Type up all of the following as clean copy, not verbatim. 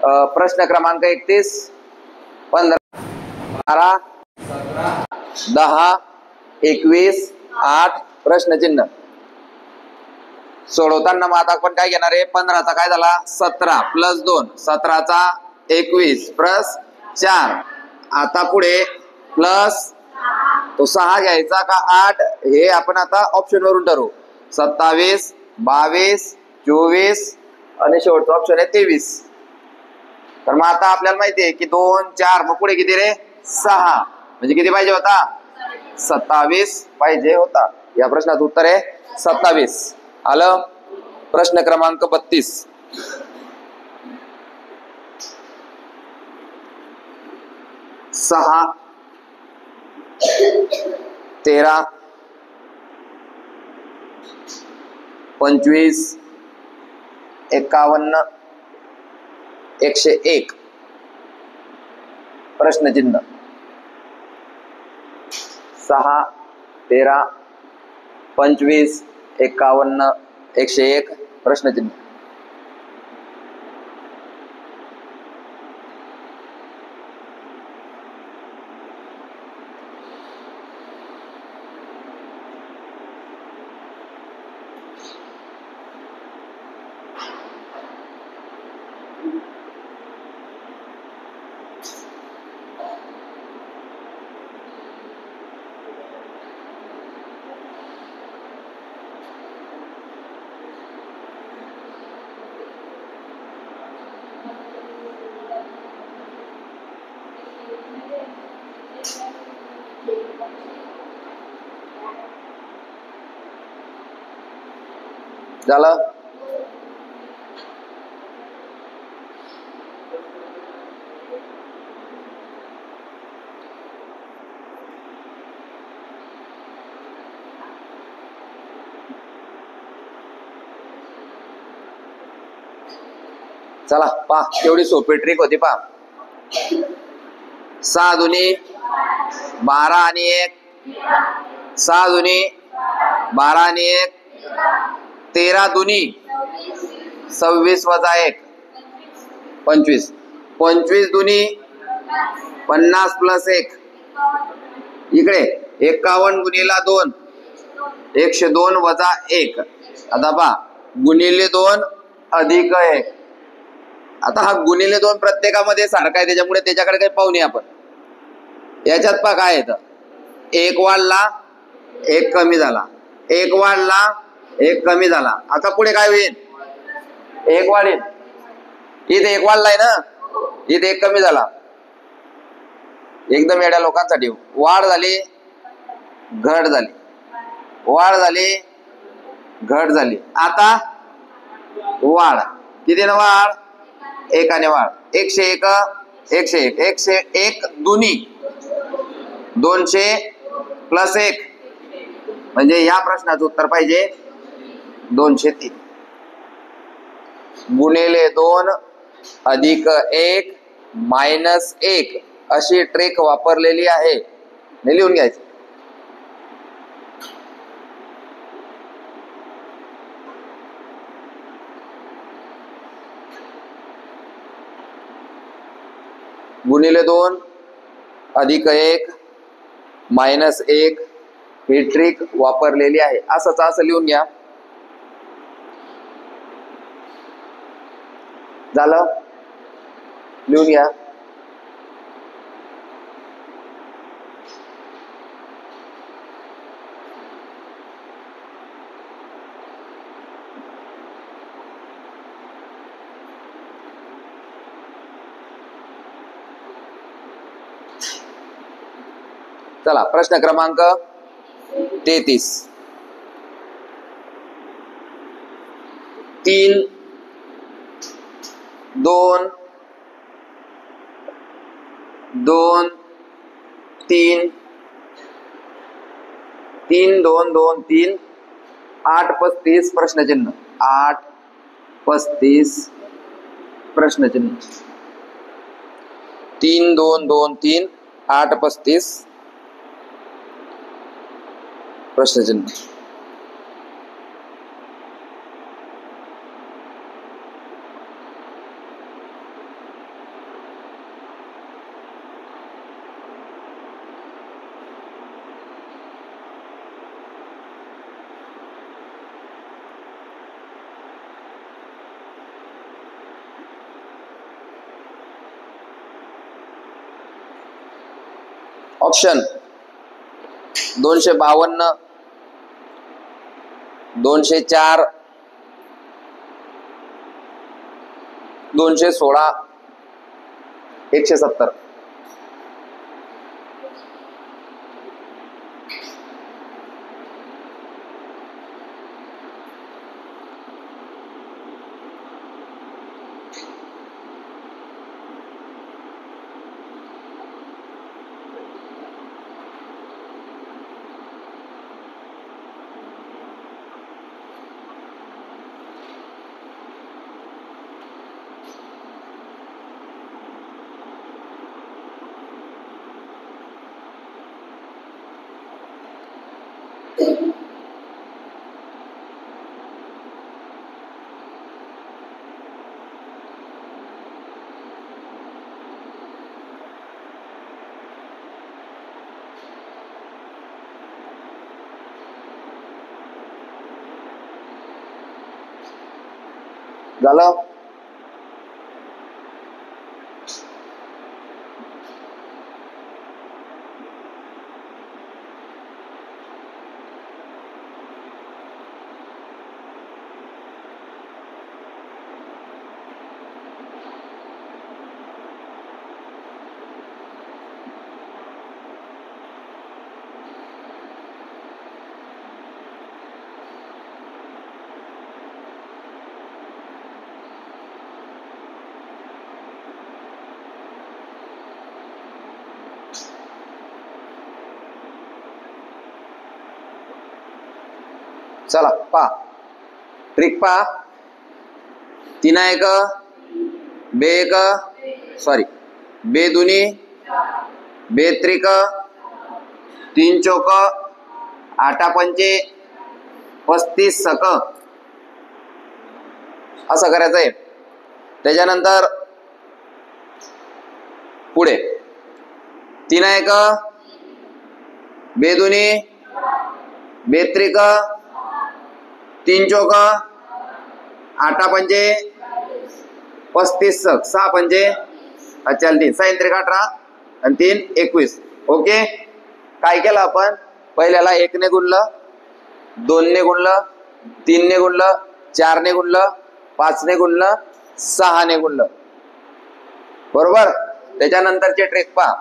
प्रश्न क्रमांक 31, 15, 12, 10, 21, 8 प्रश्नचिन्ह. सोडवताना मग आता आपण काय घेणार आहे? 15चा काय झाला? 17 प्लस 2, 17चा 21 प्लस 4. आता पुढे प्लस तो 6 घ्यायचा का 8 हे आपण आता ऑप्शन वरून ठरवू. 27, 22, 24 आणि शेवटचा ऑप्शन आहे 23. तर मग आता आपल्याला माहिती आहे की 2, 4 मग पुढे किती रे? 6. म्हणजे किती पाहिजे होता? 27 पाहिजे होता. या प्रश्नाचं उत्तर आहे 27. आलं. प्रश्न क्रमांक 32. 6, 13, 25, 51, 101 प्रश्नचिन्ह. 6, 13, 25, 51, 101 प्रश्नचिन्ह. झालं. चला पहा, एवढी सोपी ट्रिक होती पहा. 6 दुनी 12 आणि 1, 6 दुनी 12 आणि 1, 13 दुनी 26 वजा 1 25, 25 दुनी 50 प्लस 1, इकडे 51 गुणिला 2 102 वजा 1. आता पहा गुणिले 2 अधिक 1. आता हा गुणिले 2 प्रत्येकामध्ये सारखा आहे त्याच्यामुळे त्याच्याकडे काही पाहू नये आपण. याच्यात पहा काय येतं? 1 वाढला 1 कमी झाला, 1 वाढला 1 कमी झाला. आता पुढे काय होईल? 1 वाढेल. इथे 1 वाढलाय ना, इथे 1 कमी झाला. एकदम येड्या लोकांसाठी वाढ झाली घट झाली, वाढ झाली घट झाली. आता वाढ किती ना? वाढ 1 ने वाढ. 101, 101, 101 दुनी 200 प्लस 1 म्हणजे या प्रश्नाचं उत्तर पाहिजे 203. गुणिले 2 अधिक 1 मायनस 1 अशी ट्रिक वापरलेली आहे. लिहून घ्यायचं. गुणिले 2 अधिक 1 मायनस 1 ही ट्रिक वापरलेली आहे. असं लिहून घ्या. झालं. लिहून घ्या. चला प्रश्न क्रमांक 33. 3, 2, 2, 3, 3, 2, 2, 3 8, 35 प्रश्नचिन्ह. 8, 35 प्रश्नचिन्ह. 3, 2, 2, 3 8, 35 प्रश्नचिन्ह. ऑप्शन 252, 204, 216, 170. झालं. चला पा ट्रिक पा. 3 1 2 1 सॉरी 2 2 2 3 3 4 8 5 35 सक असं करायचं आहे. त्याच्यानंतर पुढे 3 1 2 2 2 3 3 4 8 5 35 सक 6 5 अच्छा 3 6 3 18 आणि 3 21. ओके. काय केलं आपण पहिल्याला 1 ने गुणलं, 2 ने गुणलं, 3 ने गुणलं, 4 ने गुणलं, 5 ने गुणलं, 6 ने गुणलं. बरोबर. त्याच्यानंतरचे ट्रिक पहा.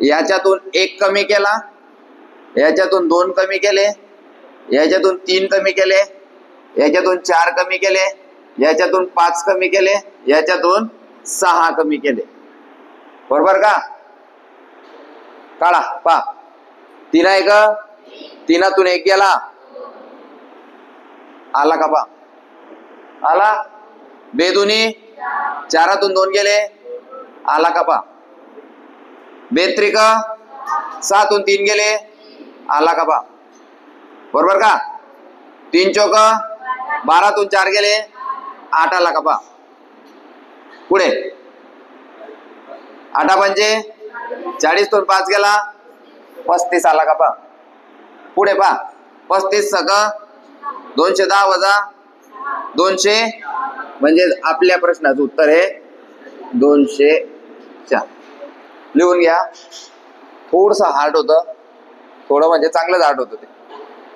याच्यातून 1 कमी केला, याच्यातून 2 कमी केले, याच्यातून 3 कमी केले, याच्यातून 4 कमी केले, याच्यातून 5 कमी केले, याच्यातून 6 कमी केले. बरोबर का. काढा पा. 3 1 3तून 1 गेला, आला का पा. आला. 2 2 4तून 2 गेले, आला का पा. 2 3 6तून 3 गेले, आला का पा. बरोबर का. 3 4 12तून 4 गेले, 8 आला का पा. पुढे 8 5 40तून 5 गेला, 35 आला का पा. पुढे पा 35 सक 210 वजा 200 म्हणजे आपल्या प्रश्नाचं उत्तर आहे 204. लिहून घ्या. थोडस हार्ड होतं, थोडं म्हणजे चांगलंच हार्ड होतं ते,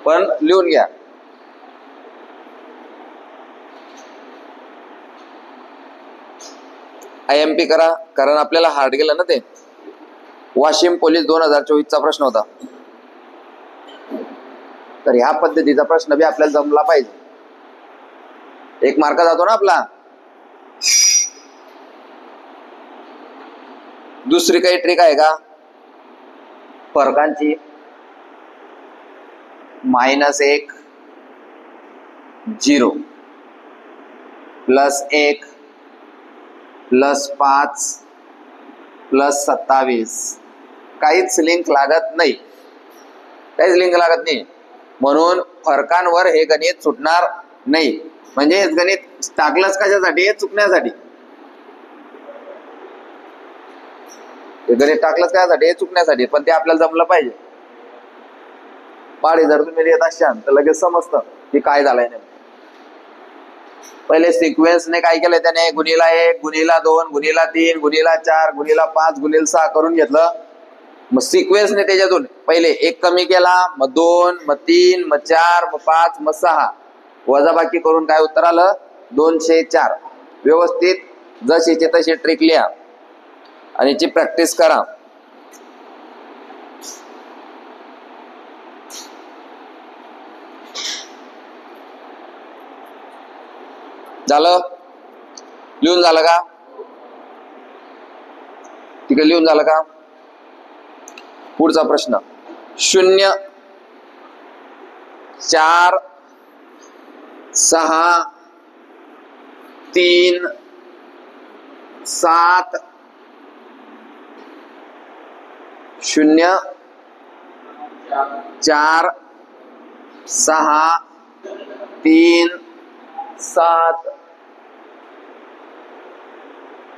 पण लिहून घ्या. IMP करा, कारण आपल्याला हार्ड गेलं ना ते. वाशिम पोलीस 2024 चा प्रश्न होता. तर ह्या पद्धतीचा प्रश्न बी आपल्याला जमला पाहिजे. 1 मार्क जातो ना आपला. दुसरी काही ट्रिक आहे का फरकांची. -1 0 +1 +5 +27 काहीच लिंक लागत नाही, काहीच लिंक लागत नाही. म्हणून फरकांवर हे गणित सुटणार नाही. म्हणजे हे गणित टाकलंच कशासाठी, हे चुकण्यासाठी. हे गणित टाकलंच कशासाठी, हे चुकण्यासाठी, पण ते आपल्याला जमलं पाहिजे. पाढे जर तुम्ही लिहित असाल तर लगेच समजतं की काय झालंय नाही. पहिले सिक्वेन्सने काय केलंय त्याने, गुणिला 1 गुणिला 2 गुणिला 3 गुणिला 4 गुणिला 5 गुणिला 6 करून घेतलं. मग सिक्वेन्सने त्याच्यातून पहिले 1 कमी केला, मग 2, मग 3, मग 4, मग 5, मग 6 वजाबाकी करून काय उत्तर आलं 204. व्यवस्थित जशीचे तशी ट्रिक लिहा आणि ची प्रॅक्टिस करा. झालं? लिहून झालं का? ठीक आहे, लिहून झालं का? पुढचा प्रश्न 0 4 6 3 7 0 4 6 3 7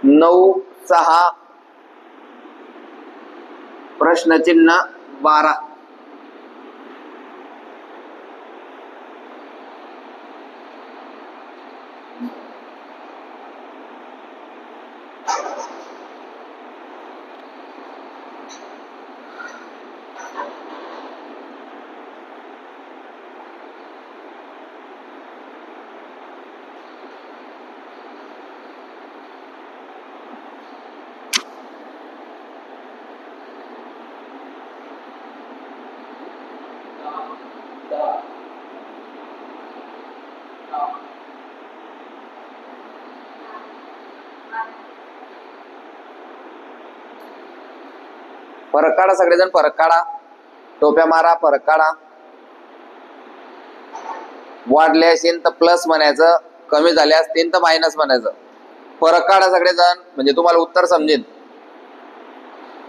9 6 प्रश्नचिन्ह 12. फरक काढा, सगळेजण फरक काढा, टोप्या मारा, फरक काढा. वाढले असतील तर प्लस म्हणायचं, कमी झाले असतील तर मायनस म्हणायचं. फरक काढा सगळेजण, म्हणजे तुम्हाला उत्तर समजेल.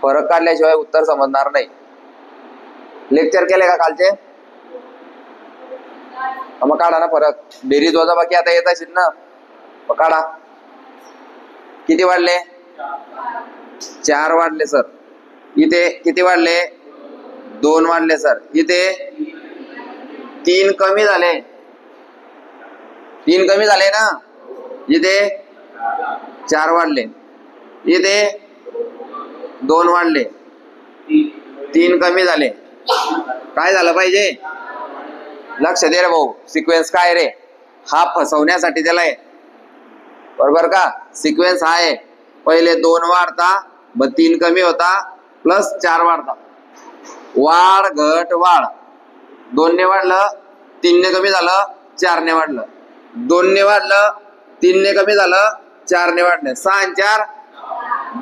फरक काढल्याशिवाय उत्तर समजणार नाही. लेक्चर केले का कालचे? मग काढा ना फरक. बेरीज वजाबाकी आता येत असेल ना, मग काढा. किती वाढले? 4 वाढले सर. इथे किती वाढले? 2 वाढले सर. इथे 3 कमी झाले. 3 कमी झाले ना. इथे 4 वाढले. इथे 2 वाढले. 3 कमी झाले. काय झालं पाहिजे? लक्ष दे रे भाऊ. सिक्वेन्स काय रे? हा फसवण्यासाठी दिलाय, बरोबर का? सिक्वेन्स हा आहे, पहिले 2 वाढता, मग 3 कमी होता, प्लस 4 वाढता. वाढ घट वाढ. 2 ने वाढलं, 3 ने कमी झालं, 4 ने वाढलं. 2 ने वाढलं, 3 ने कमी झालं, 4 ने वाढलं. 6 आणि 4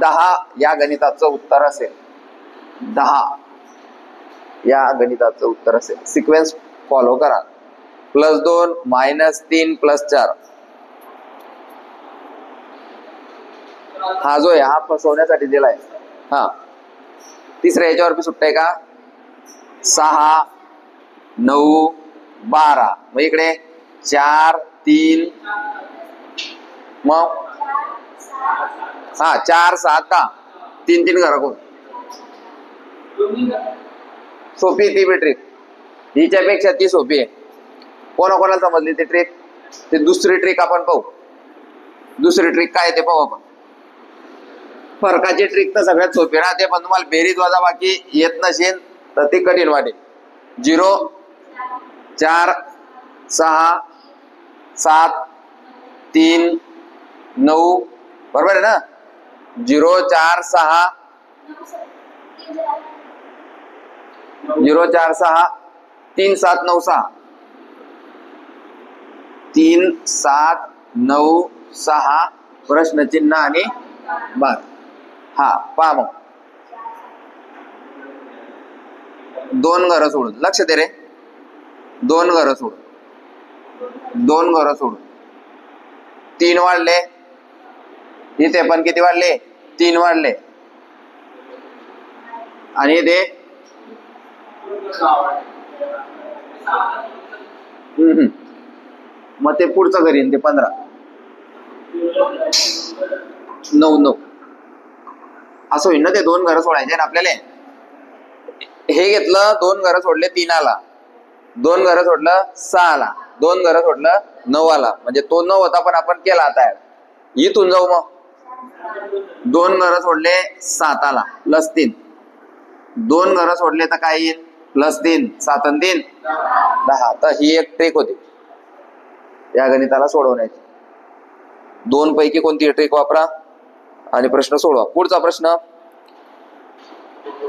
10 या गणिताचं उत्तर असेल. 10 या गणिताचं उत्तर असेल. सिक्वेन्स फॉलो करा. +2 -3 +4. हा जो आहे हा फसवण्यासाठी दिलाय. हा तिसऱ्या याच्यावर बी सुट्ट आहे का? 6 9 12. मग इकडे 4 3 मग 4 7 10 3 3 घरा कोण. सोपी ती बी ट्रिक. हिच्यापेक्षा ती सोपी आहे. कोणाकोणाला समजली ती ट्रिक? ते दुसरी ट्रिक आपण पाहू. दुसरी ट्रिक काय ते पाहू आपण. फरकाची ट्रिक तर सगळ्यात सोपी राहते, पण तुम्हाला बेरीज वजाबाकी येत नसेल तर ती कठीण वाटेल. 0 4 6 7 3 9 बरोबर आहे ना? 0 4 6 0 4 6 3 7 9 6 3 7 9 6 प्रश्नचिन्ह आणि 12. हा पहा मग 2 घरं सोडून. लक्ष दे रे. 2 घरं सोडून 2 घरं सोडून 3 वाढले. इथे पण किती वाढले? 3 वाढले. आणि इथे मग ते पुढचं घरी ते 15 9 9 असं होईल ना. ते 2 घरं सोडायचे ना आपल्याला. हे घेतलं, 2 घरं सोडले 3 आला, 2 घरं सोडलं 6 आला, 2 घरं सोडलं 9 आला. म्हणजे तो 9 होता पण आपण केला आता. इथून जाऊ मग 2 घरं सोडले 7 आला, +3 दोन घरं सोडले तर काय येईल? +3 7 आणि 3 10. तर ही एक ट्रिक होती या गणिताला सोडवण्याची. दोन पैकी कोणती ट्रिक वापरा आणि प्रश्न सोडवा. पुढचा प्रश्न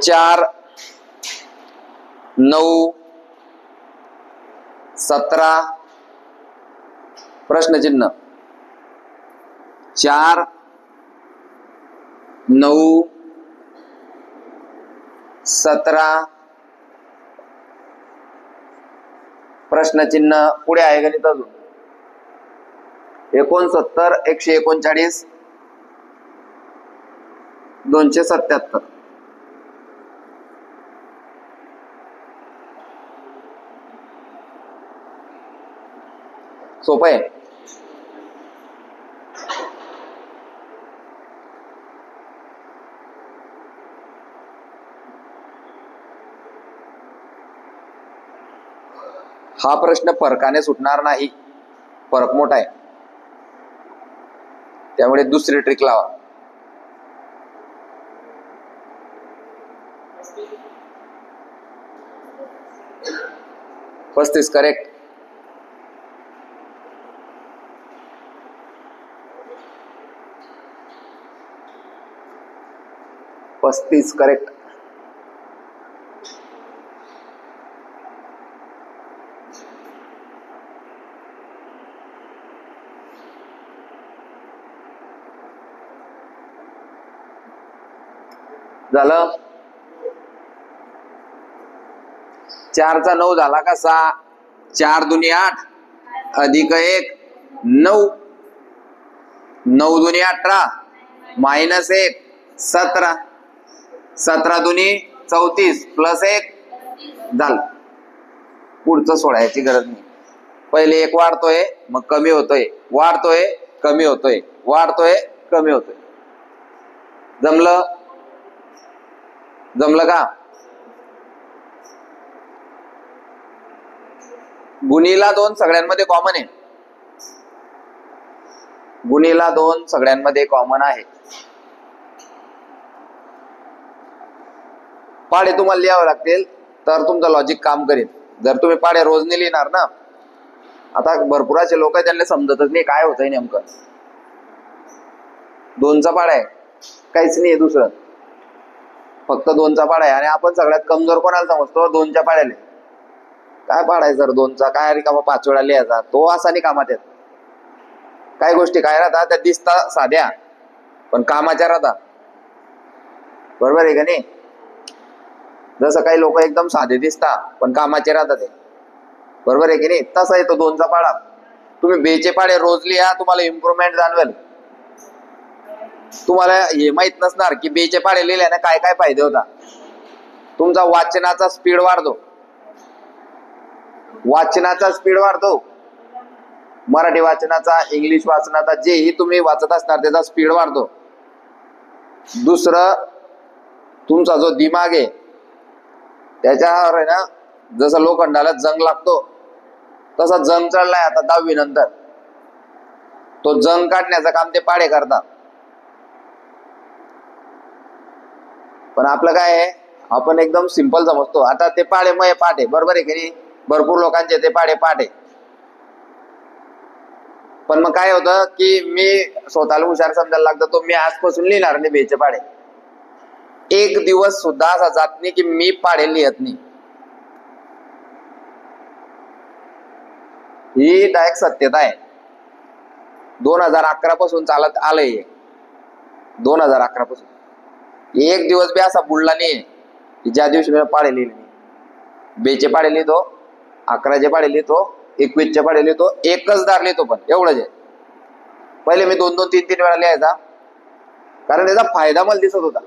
4 9 17 प्रश्नचिन्ह 4 9 17 प्रश्नचिन्ह. पुढे आहे गणित अजून 69 139 277. सोपं आहे. हा प्रश्न फरकाने सुटणार नाही, फरक मोठा आहे, त्यामुळे दुसरी ट्रिक लावा. 35 करेक्ट. करेक्ट. झालं. 4 चा 9 झाला का 6? 4 दुनी 8 अधिक 1 9 9 दुनी 18 -1 17 17 दुनी 34 +1 झालं. पुढचं सोडायची गरज नाही. पहिले एक वाढतोय मग कमी होतोय, वाढतोय कमी होतोय, वाढतोय कमी होतोय. जमलं? जमलं का? गुणीला 2 सगळ्यांमध्ये कॉमन आहे. गुणीला 2 सगळ्यांमध्ये कॉमन आहे. पाढे तुम्हाला लिहावे लागतील तर तुमचं लॉजिक काम करेल. जर तुम्ही पाढे रोज नाही लिहिणार ना, आता भरपूर असे लोक आहेत त्यांना समजतच नाही काय होतंय नेमकं. 2चा पाढा आहे, काहीच नाही दुसरं, फक्त 2चा पाढा आहे. आणि आपण सगळ्यात कमजोर कोणाला समजतो? 2च्या पाढ्याला. काय पाढायचं सर 2चा? काय रिकामा 5 वेळा लिहायचा? तो असा नाही कामात येत. काही गोष्टी काय राहतात त्या दिसता साध्या पण कामाच्या राहतात. बरोबर आहे का नाही? जसं काही लोक एकदम साधे दिसतात पण कामाचे राहतात ते. बरोबर आहे की नाही? तसा येतो 2चा पाढा. तुम्ही बेचे पाढे रोज लिहा, तुम्हाला इम्प्रुव्हमेंट जाणवेल. तुम्हाला हे माहित नसणार की बेचे पाढे लिहिल्याने काय काय फायदे होतात. तुमचा वाचनाचा स्पीड वाढतो. वाचनाचा स्पीड वाढतो. मराठी वाचनाचा, इंग्लिश वाचनाचा, जेही तुम्ही वाचत असणार त्याचा स्पीड वाढतो. दुसरं, तुमचा जो दिमाग आहे त्याच्यावर आहे ना, जसं लोखंडाला जंग लागतो तसा जंग चढलाय आता 10वी नंतर. तो जंग काढण्याचं काम ते पाढे करतात. पण आपलं काय आहे, आपण एकदम सिंपल समजतो. आता ते पाढे मय पाढे, बरोबर आहे की नाही? भरपूर लोकांचे ते पाढे पाढे. पण मग काय होतं की मी स्वतःला हुशार समजायला लागतो, तो मी आजपासून लिहिणार नाही बेचे पाढे. एक दिवस सुद्धा असा जात नाही की मी पाढे लिहत नाही. ही डायरेक्ट सत्यता आहे. 2011 पासून चालत आलंय. 2011 पासून एक दिवस बी असा बुडला नाही की ज्या दिवशी मी पाढे लिहिले नाही. बेचे पाढे लिहितो, 11चे पाढे लिहितो, 21चे पाढे लिहितो, एकच दार लिहितो. पण एवढंच आहे. पहिले मी 2-2 3-3 वेळा लिहायचा, कारण त्याचा फायदा मला दिसत होता.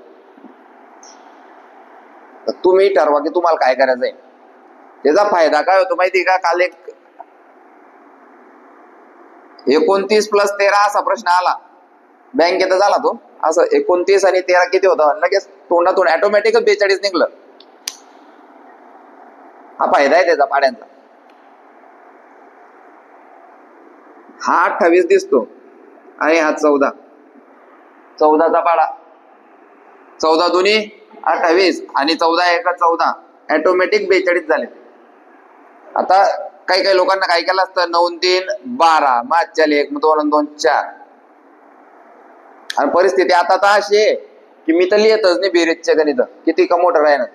तर तुम्ही ठरवा की तुम्हाला काय करायचंय. त्याचा फायदा काय होतो माहिती का? काल एक 29 + 13 असा प्रश्न आला बँकेत झाला तो. असं 29 आणि 13 किती होतं, लगेच तोंडातून ऑटोमॅटिकच 42 निघलं. हा फायदा आहे त्याचा पाड्यांचा. हा 28 दिसतो आणि हा 14. 14चा पाढा 14 दुनी 28 आणि 14 एक 14 ऑटोमॅटिक 42 झाले. आता काही काही लोकांना काय केलं असतं 9 3 12 मागच्या 1 2 2 4 आणि परिस्थिती आता तर अशी आहे की मी तर लिहितच नाही बेरीजचे गणित किती का मोठं आहे ना.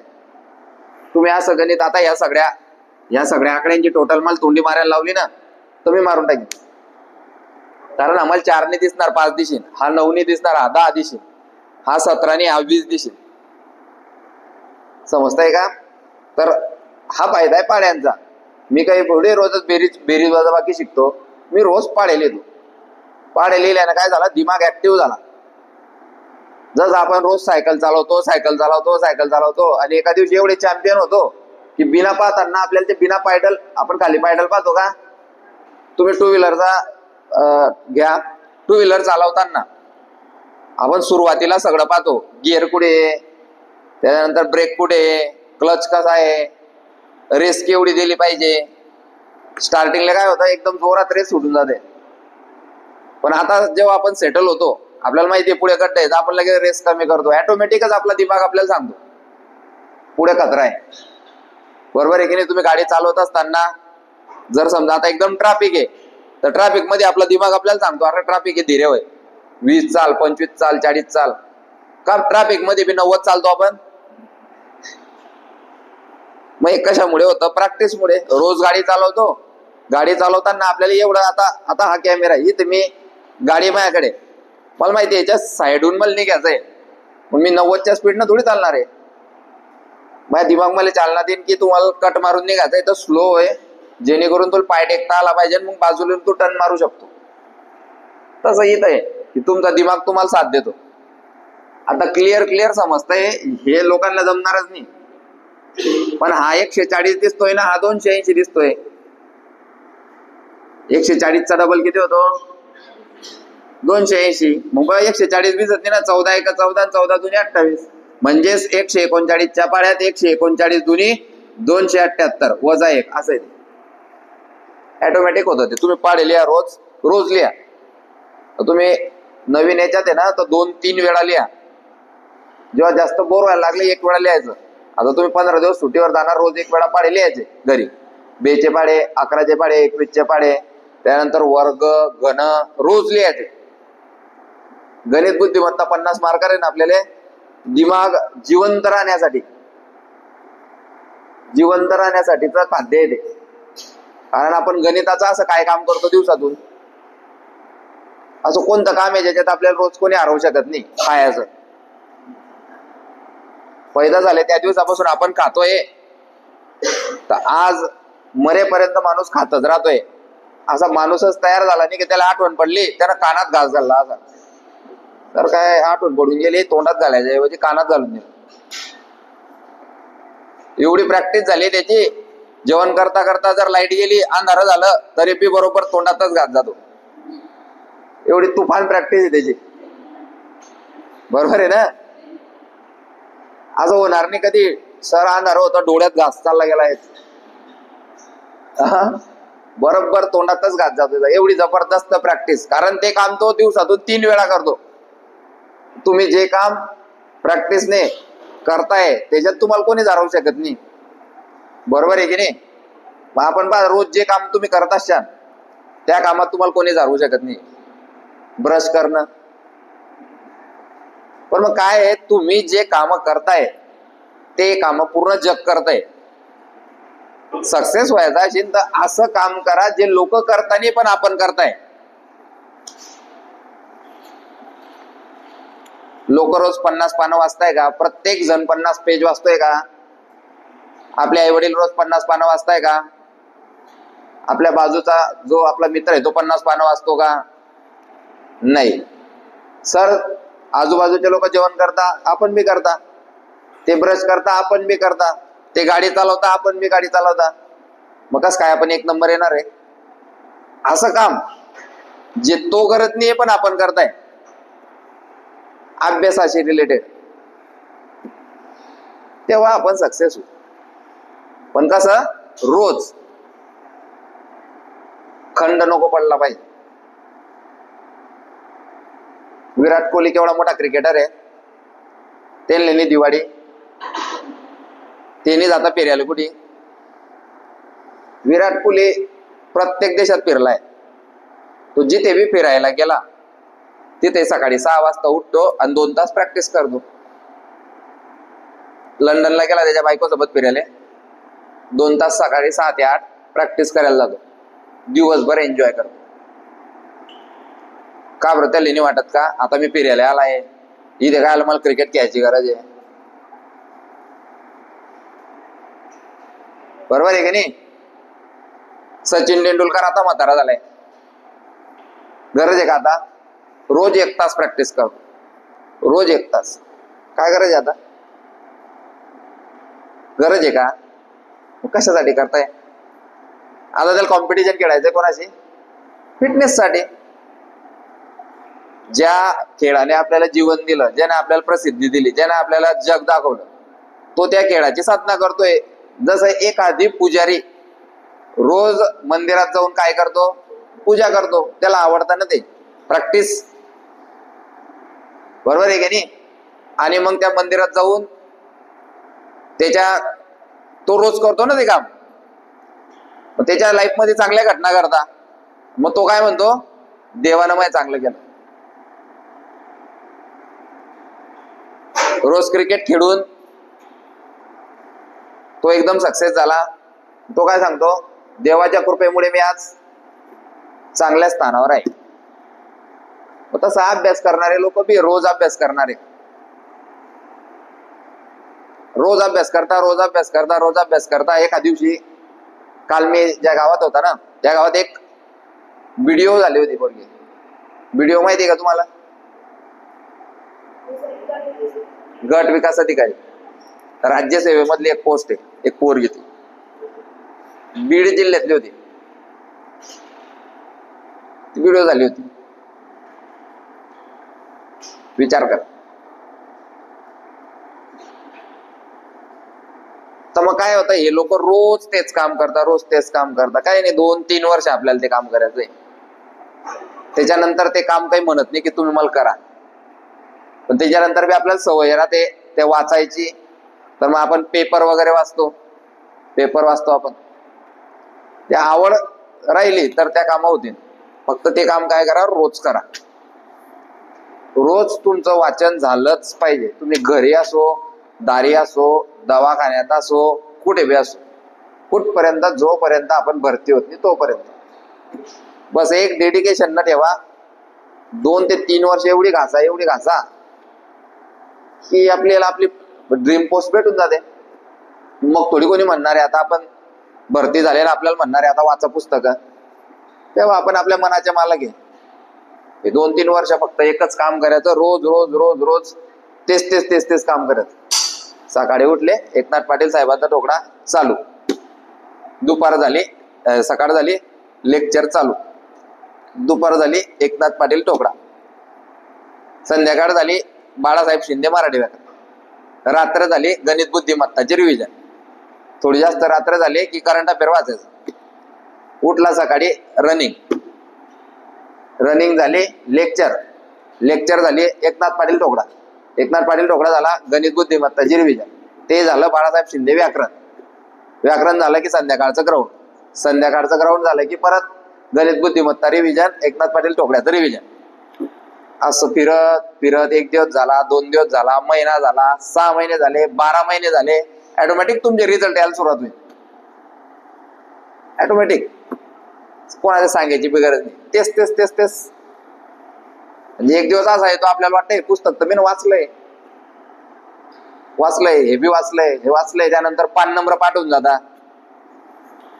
तुम्ही असं गणित आता या सगळ्या आकड्यांची टोटल मला तोंडी मारायला लावली ना तर मी मारून टाकेन. कारण आम्हाला 4 ने दिसणार 5 दिशीन, हा 9 ने दिसणार हा 10 दिशीन, हा 17 ने हा 20 दिशीन. समजताय का? तर हा फायदा आहे पाड्यांचा. मी काही पुढे रोजच बेरीज वजाबाकी शिकतो. मी रोज पाडे लिहितो. पाडे लिहिल्यानं काय झाला, दिमाग ऍक्टिव्ह झाला. जसं आपण रोज सायकल चालवतो आणि एका दिवशी एवढे चॅम्पियन होतो की बिना पाहताना आपल्याला ते बिना पायडल, आपण खाली पायडल पाहतो का? तुम्ही टू व्हीलरचा घ्या. टू व्हीलर चालवताना आपण सुरुवातीला सगळं पाहतो, गिअर कुठे, त्यानंतर ब्रेक कुठे, क्लच कसा आहे, रेस केवढी दिली पाहिजे. स्टार्टिंगला काय होतं, एकदम जोरात रेस सुटून जाते. पण आता जेव्हा आपण सेटल होतो, आपल्याला माहिती आहे पुढे खड्डे आहेत, आपण लगेच रेस कमी करतो. ऑटोमॅटिकच आपला दिमाग आपल्याला सांगतो पुढे खतरा आहे. बरोबर आहे की नाही? तुम्ही गाडी चालवत असताना जर समजा आता एकदम ट्रॅफिक आहे तर ट्रॅफिक मध्ये आपला दिमाग आपल्याला सांगतो अरे ट्रॅफिक आहे, धीरे होय, 20 चाल, 25 चाल, 40 चाल. का ट्रॅफिक मध्ये बी 90 चालतो आपण? मग कशामुळे होतं? प्रॅक्टिसमुळे. रोज गाडी चालवतो, गाडी चालवताना आपल्याला एवढं आता हा कॅमेरा इथे मी गाडी माझ्याकडे, मला माहिती आहे याच्या साईडून मला निघायचंय, मग मी 90च्या स्पीडनं थोडी चालणार आहे. माझ्या दिमाग मला चालना देईन की तुम्हाला कट मारून निघायचंय तर स्लो आहे, जेणेकरून तुला पाय टेकता आला पाहिजे, मग बाजूला तू टर्न मारू शकतो. तसं इथं आहे की तुमचा दिमाग तुम्हाला साथ देतो. आता क्लिअर समजतंय, हे लोकांना जमणारच नाही. पण हा 140 दिसतोय ना, हा 280 दिसतोय. 140चा डबल किती होतो? 280. मग 140 दिसत नाही ना. 14 1 14 14 2 28. म्हणजेच 139च्या पाड्यात 139 दुनी 278 वजा 1 असं आहे. ऑटोमॅटिक होतं ते. तुम्ही पाडे लिहा, रोज लिहा. तुम्ही नवीन याच्यात आहे ना तर 2-3 वेळा लिहा. जेव्हा जास्त बोर व्हायला लागले 1 वेळा लिहायचं. आता तुम्ही 15 दिवस सुट्टीवर जाणार, रोज 1 वेळा पाडे लिहायचे घरी. 2चे पाडे, 11चे पाडे, 21चे पाडे, त्यानंतर वर्ग, घन रोज लिहायचे. गणित बुद्धिमत्ता 50 मार्कर आहे ना आपल्याला. दिमाग जिवंत राहण्यासाठीचं खाद्य आहे ते. कारण आपण गणिताचं असं काय काम करतो दिवसातून, असं कोणतं काम आहे ज्याच्यात आपल्याला रोज कोणी हरवू शकत नाही खायचं. पैदा झाले त्या दिवसापासून आपण खातोय, तर आज मरेपर्यंत माणूस खातच राहतोय. असा माणूसच तयार झाला नाही की त्याला आठवण पडली त्यानं कानात घास घालला असा. तर काय आठवण पडून गेली, तोंडात घालायच्या ऐवजी कानात घालून गेली. एवढी प्रॅक्टिस झाली त्याची. जेवण करता करता जर लाईट गेली, अंधार झालं तरी बी बरोबर तोंडातच घास जातो. एवढी तुफान प्रॅक्टिस आहे त्याची. बरोबर आहे ना? असं होणार नाही कधी सर अंधार होतं डोळ्यात घास चालला गेला आहे, बरोबर तोंडातच घास जातो. एवढी जबरदस्त प्रॅक्टिस. कारण ते काम तो दिवसातून 3 वेळा करतो. तुम्ही जे काम प्रॅक्टिसने करताय त्याच्यात तुम्हाला कोणी हरवू शकत नाही. बरोबर आहे की नाही? मग आपण रोज जे काम तुम्ही करत असाल त्या कामात तुम्हाला कोणी हरवू शकत नाही. ब्रश करणं. पण मग काय आहे, तुम्ही जे काम करताय ते काम पूर्ण जग करताय. सक्सेस व्हायचं असेल तर असं काम करा जे लोक करताना पण आपण करताय. लोक रोज 50 पानं वाचताय का? प्रत्येक जण 50 पेज वाचतोय का? आपले आई वडील रोज 50 पानं वाचताय का? आपल्या बाजूचा जो आपला मित्र आहे तो 50 पानं वाचतो का? नाही. सर आजूबाजूचे लोक जेवण करता, आपण बी करता. ते ब्रश करता, आपण बी करता. ते गाडी चालवता, आपण बी गाडी चालवता. मग कसं काय आपण 1 नंबर येणार आहे? असं काम जे तो करत नाहीये पण आपण करताय, अभ्यासाशी रिलेटेड, तेव्हा आपण सक्सेस होऊ. पण कसं? रोज. खंड नको पडला पाहिजे. विराट कोहली केवढा मोठा क्रिकेटर आहे, त्यांनी दिवाळी त्यांनी जाता फिरायला कुठे? विराट कोहली प्रत्येक देशात फिरलाय. तो जिथे बी फिरायला गेला तिथे सकाळी 6 वाजता उठतो आणि 2 तास प्रॅक्टिस करतो. लंडनला गेला त्याच्या बायकोसोबत फिरायला, 2 तास सकाळी 6 ते 8 प्रॅक्टिस करायला जातो. दिवसभर एन्जॉय करतो. का बरं? त्याला नाही वाटत का आता मी फिरायला आलाय, इथे काय आलं, मला क्रिकेट खेळायची गरज आहे? बरोबर आहे की नाही? सचिन तेंडुलकर आता म्हातारा झालाय, गरज आहे का आता? रोज 1 तास प्रॅक्टिस करतो, रोज 1 तास. काय गरज आहे आता? गरज आहे का? कशासाठी करताय? आता त्याला कॉम्पिटिशन खेळायचंय कोणाशी? फिटनेस साठी. ज्या खेळाने आपल्याला जीवन दिलं, ज्याने आपल्याला प्रसिद्धी दिली, ज्याने आपल्याला जग दाखवलं, तो त्या खेळाची साधना करतोय. जसं एखादी पुजारी रोज मंदिरात जाऊन काय करतो? पूजा करतो. त्याला आवडतं ना ते, प्रॅक्टिस. बरोबर आहे की नाही? आणि मग त्या मंदिरात जाऊन तो रोज करतो ना ते काम, त्याच्या लाईफ मध्ये चांगल्या घटना घडता. मग तो काय म्हणतो? देवानं मला चांगलं केलं. रोज क्रिकेट खेळून तो एकदम सक्सेस झाला, तो काय सांगतो? देवाच्या कृपेमुळे मी आज चांगल्या स्थानावर आहे. तसा अभ्यास करणारे लोक बी रोज अभ्यास करणारे, रोज अभ्यास करता, रोज अभ्यास करता, रोज अभ्यास करता. एका दिवशी, काल मी ज्या गावात होता ना, त्या गावात एक व्हिडिओ झाली होती. पोरगी, व्हिडिओ माहिती आहे का तुम्हाला? गट विकास अधिकारी, राज्यसेवेमधली एक पोस्ट आहे. एक पोरगी ती बीड जिल्ह्यातली होती, व्हिडिओ झाली होती. विचार कर. तर मग काय होतं? हे लोक रोज तेच काम करता, रोज तेच काम करता. काही नाही, 2-3 वर्ष आपल्याला ते काम करायचंय. त्याच्यानंतर ते काम काही म्हणत नाही की तुम्ही मला करा, पण त्याच्यानंतर बी आपल्याला सवय राहते ते वाचायची. तर मग आपण पेपर वगैरे वाचतो, पेपर वाचतो आपण. ते आवड राहिली तर त्या कामा होतील. फक्त ते काम काय करा? रोज करा. रोज तुमचं वाचन झालंच पाहिजे. तुम्ही घरी असो, दारी असो, दवाखान्यात असो, कुठे बी असो, कुठपर्यंत, जोपर्यंत आपण भरती होत नाही तोपर्यंत. बस एक डेडिकेशन न ठेवा. 2 ते 3 वर्ष एवढी घासा की आपल्याला आपली ड्रीम पोस्ट भेटून जाते. मग थोडी कोणी म्हणणार आहे आता आपण भरती झाले ना, आपल्याला म्हणणार आहे आता वाचा पुस्तकं. तेव्हा आपण आपल्या मनाच्या मालक आहे. हे 2-3 वर्ष फक्त एकच काम करायचं, रोज रोज रोज रोज तेच काम करायचं. सकाळी उठले, एकनाथ पाटील साहेबांचा ठोकळा चालू. दुपार झाली, सकाळ झाली, लेक्चर चालू. दुपार झाली, एकनाथ पाटील ठोकळा. संध्याकाळ झाली, बाळासाहेब शिंदे मराठी व्याकरण. रात्र झाली, गणित बुद्धिमत्ताची रिव्हिजन. थोडी जास्त रात्र झाली की करंट अफेअर वाचायचं. उठला सकाळी, रनिंग झाली, लेक्चर झाली, एकनाथ पाटील ठोकळा झाला, गणित बुद्धिमत्ताची रिव्हिजन. ते झालं बाळासाहेब शिंदे व्याकरण झालं की संध्याकाळचं ग्राउंड झालं की परत गणित बुद्धिमत्ता रिव्हिजन, एकनाथ पाटील ठोकळ्याचं रिव्हिजन. असं फिरत 1 दिवस झाला, 2 दिवस झाला, महिना झाला, 6 महिने झाले, 12 महिने झाले. ऑटोमॅटिक तुमचे रिझल्ट यायला सुरुवात होईल. ऑटोमॅटिक, कोणाला सांगायची गरज नाही. तेच म्हणजे एक दिवस असा येतो आपल्याला वाटतंय पुस्तक तर मी वाचलंय, हे बी वाचलंय, हे वाचलंय. त्यानंतर 5 नंबर पाठवून जाता,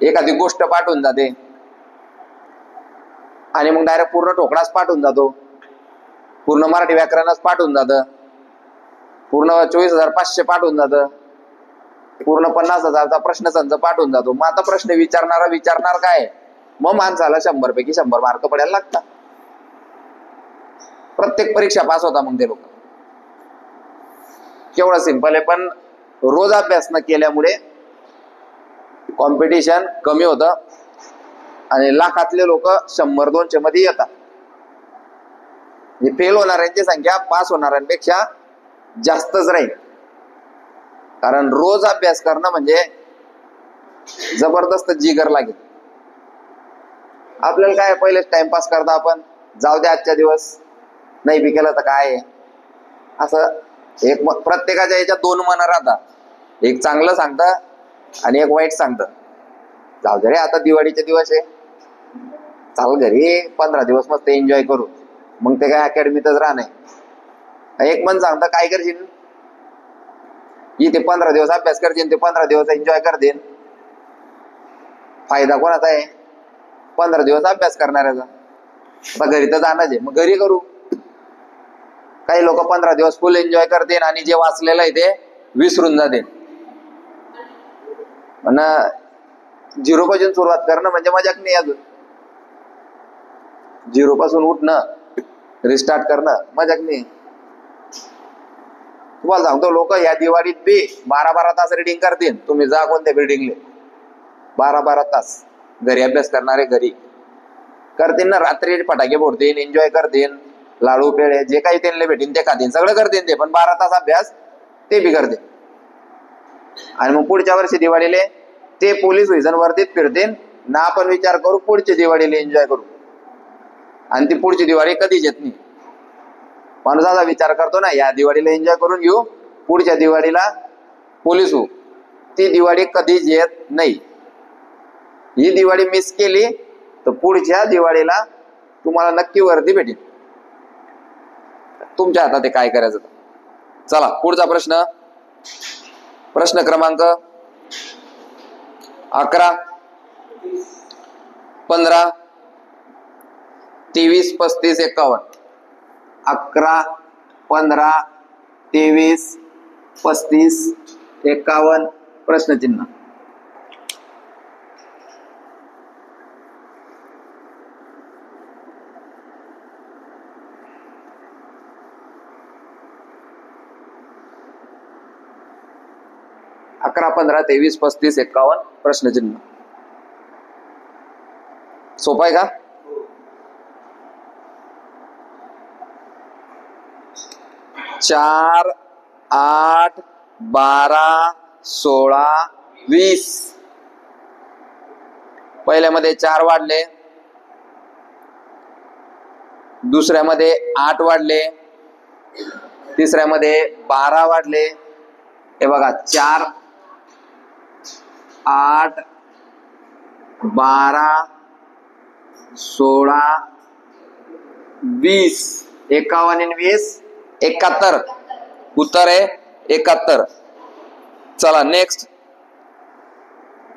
एखादी गोष्ट पाठवून जाते आणि मग डायरेक्ट पूर्ण ठोकळाच पाठवून जातो, पूर्ण मराठी व्याकरणच पाठवून जातं, पूर्ण 24,500 पाठवून जातं, पूर्ण 50,000चा प्रश्नसंच पाठवून जातो. मग आता प्रश्न विचारणार काय? मग माणसाला 100 पैकी 100 मार्क पडायला लागतात. प्रत्येक परीक्षा पास होता मग ते लोक. केवढं सिंपल आहे. पण रोज अभ्यास न केल्यामुळे कॉम्पिटिशन कमी होतं आणि लाखातले लोक 100-200 मध्ये येतात. फेल होणाऱ्यांची संख्या पास होणाऱ्यांपेक्षा जास्तच राहील. कारण रोज अभ्यास करणं म्हणजे जबरदस्त जिगर लागेल. आपल्याला काय पहिलेच टाइमपास करता आपण, जाऊ दे आजच्या दिवस, नाही बी केलं तर काय आहे. असं एक प्रत्येकाच्या याच्यात दोन मन राहतात, एक चांगलं सांगतं आणि एक वाईट सांगतं. जाऊ दे रे आता दिवाळीचे दिवस आहे, चाल घरी 15 दिवस मस्त एन्जॉय करू. मग ते काय अकॅडमीतच राहणे. एक मन सांगतं काय करशील, इथे 15 दिवस अभ्यास करतील, ते 15 दिवस एन्जॉय करतील. फायदा कोणाचा आहे? 15 दिवस अभ्यास करणाऱ्याचा. आता घरी तर जाणंच आहे, मग घरी करू. काही लोक 15 दिवस फुल एन्जॉय करतील आणि जे वाचलेलं आहे ते विसरून जातील. पण 0 पासून सुरुवात करणं म्हणजे मजाक नाही. अजून 0 पासून उठणं, रिस्टार्ट करणं मजाक नाही. तुम्हाला सांगतो, लोक या दिवाळीत बी 12-12 तास रिडिंग करतील. तुम्ही जा कोणत्या बिल्डिंगले, 12-12 तास घरी अभ्यास करणारे घरी करतील ना. रात्री फटाके फोडतील, एन्जॉय करतील, लाडू पेढे जे काही त्यांना भेटेल ते खातील, सगळं करतील ते. पण 12 तास अभ्यास ते बी करतील. आणि मग पुढच्या वर्षी दिवाळीले ते पोलीस व्हिजन वरतीच फिरतील ना. आपण विचार करू पुढच्या दिवाळीला एन्जॉय करू, आणि ती पुढची दिवाळी कधीच येत नाही. माणूस असा विचार करतो ना, या दिवाळीला एन्जॉय करून घेऊ, पुढच्या दिवाळीला पोलीस होऊ. ती दिवाळी कधीच येत नाही. ही दिवाळी मिस केली तर पुढच्या दिवाळीला तुम्हाला नक्की वर्दी भेटेल. तुमच्या हातात काय करायचं. चला पुढचा प्रश्न, प्रश्न क्रमांक 11, 15, 23, 35, 51. 11, 15, 23, 35, 51 प्रश्नचिन्ह. अकरा, 15, 23, 35, 51 प्रश्नचिन्ह. सोपं आहे का? चार, 8, 12, 16, 20. पहिल्यामध्ये 4 वाढले, दुसऱ्यामध्ये 8 वाढले, तिसऱ्यामध्ये 12 वाढले. हे बघा 4, 8, 12, 16, 20. 51 आणि 20 71. उत्तर आहे 71. चला नेक्स्ट.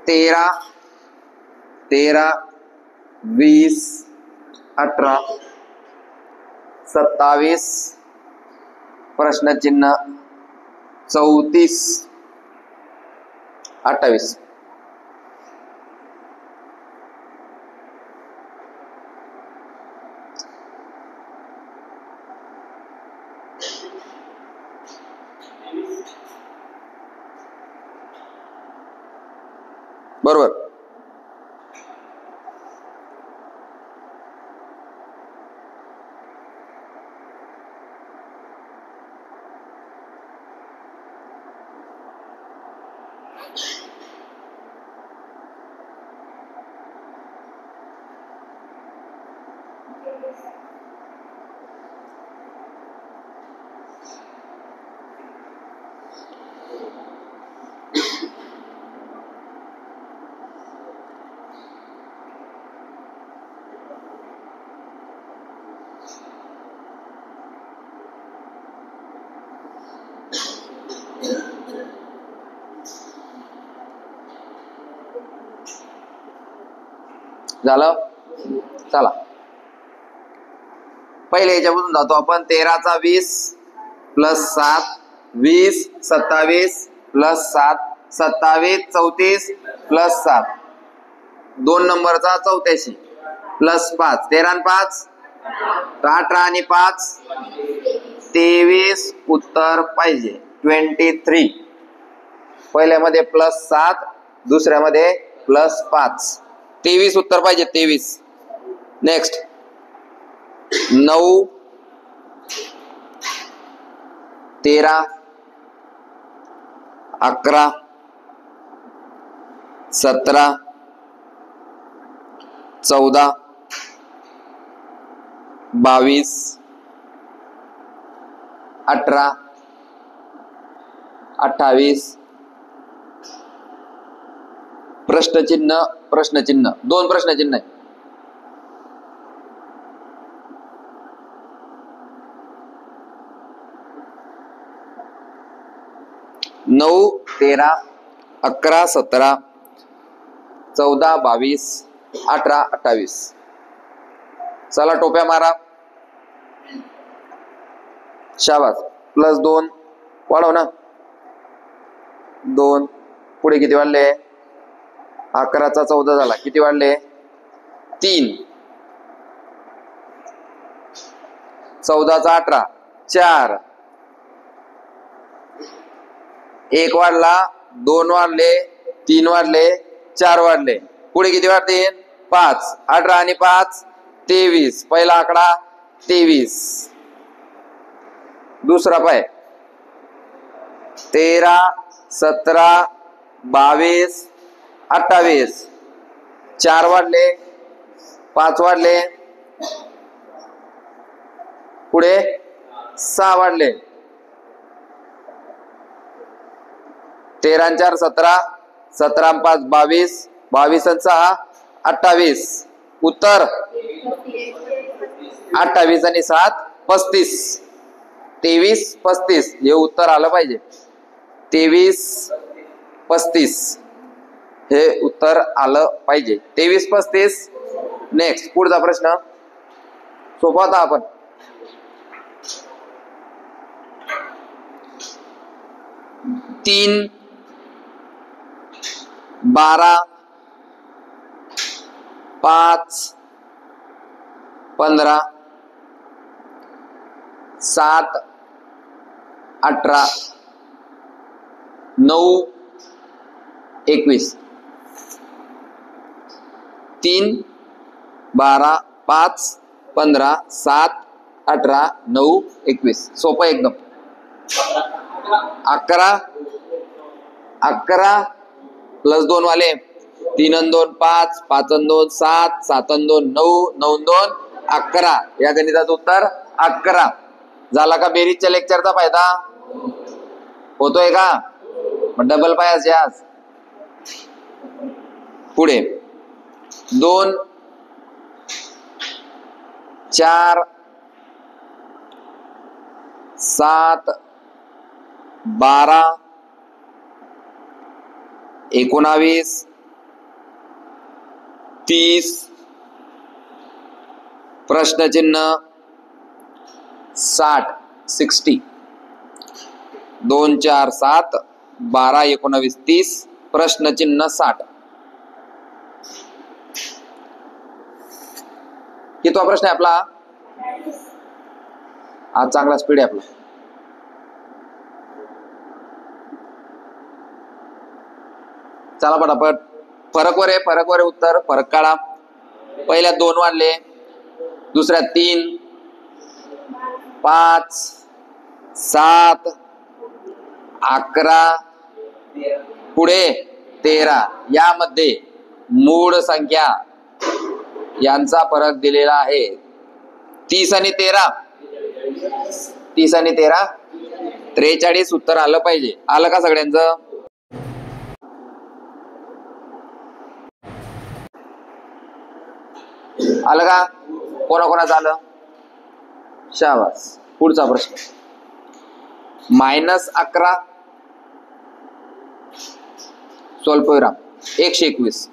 13, 20, 18, 27 प्रश्नचिन्ह 34, 28. बरोबर. झालं. चला पहिले याच्यापासून जातो आपण. 13 चा 20 प्लस 7, 20, 27 प्लस 7, 27, 34 प्लस 7, 2 नंबरचा 84 प्लस 5, 13 आणि 5 18 आणि 5 23. उत्तर पाहिजे 23. पहिल्यामध्ये प्लस 7, दुसऱ्यामध्ये प्लस 5, 23 उत्तर पाहिजे 23. नेक्स्ट 9, 13, 11 17 14 22 18 28 प्रश्नचिन्ह प्रश्नचिन्ह, दोन प्रश्नचिन्ह आहे. 9 13 11 17 14 22 18 28. चला टोप्या मारा. शाबास. +2 वाढव ना. 2 पुढे किती वाढले? 11चा 14 झाला. किती वाढले? 3. 14चा 18 4. 1 वाढला, 2 वाढले, 3 वाढले, 4 वाढले. पुढे किती वाढतील? 5. 18 आणि 5 23. पहिला आकडा 23. दुसरा पाय 13 17 22 28. 4 वाढले, 5 वाढले, पुढे 6 वाढले. 13 आणि 4 17, 17 आणि 5 22, 22 आणि 6 28. उत्तर 28 आणि 7 35. 23 35 हे उत्तर आलं पाहिजे. 23 35 हे उत्तर आलं पाहिजे. 23 35. नेक्स्ट पुढचा प्रश्न सोपा होता. आपण 3 12 5 15 7 18 9 21. 3 12 5 15 7 18 9 21. सोपं एकदम. 11 +2 वाले 3 आणि 2 5, 5 आणि 2 7, 7 आणि 2 9, 9 आणि 2 11. या गणिताचं उत्तर 11. झाला का बेरीजच्या लेक्चरचा फायदा? होतोय का? मग डबल पायाच आज. पुढे 2 4 7 12 19 30 प्रश्नचिन्ह 60 60. 2 4 7 12 19 30 प्रश्नचिन्ह 60. कितवा प्रश्न आहे आपला? आज चांगला स्पीड आहे आपला. चला पटापट. फरक वर आहे उत्तर. फरक काढा. पहिल्या 2 वाढले, दुसऱ्या 3 5 7 11 पुढे 13. यामध्ये मूळ संख्या यांचा फरक दिलेला आहे. 30 आणि 13 30 आणि 13 43. उत्तर आलं पाहिजे. आलं का सगळ्यांचं? आलं का? कोणाकोणाचं आलं? शाबास. पुढचा प्रश्न -11 स्वल्पविराम 121.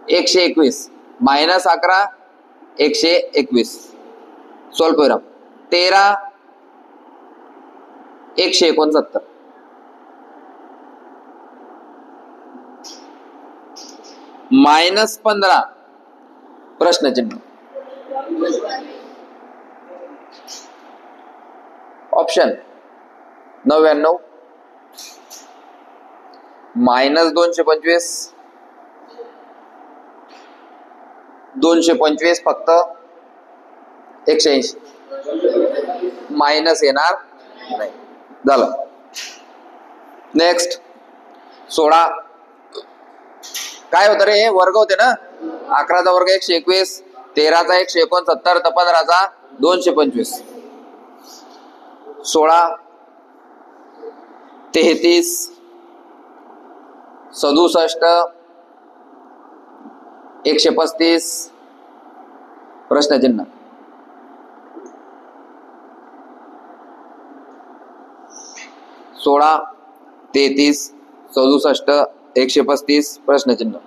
121 -11 121 स्वल्पविराम 13 169 -15 प्रश्नचिन्ह. ऑप्शन 99 -225 225 फक्त 180 मायनस येणार नाही. झालं. नेक्स्ट 16. काय होतं रे, वर्ग होते ना. 11चा वर्ग 121, 13चा 169 तर 15चा 225. 16, 33, 67, 135 प्रश्नचिन्ह. 16, 33, 67, 135 प्रश्नचिन्ह.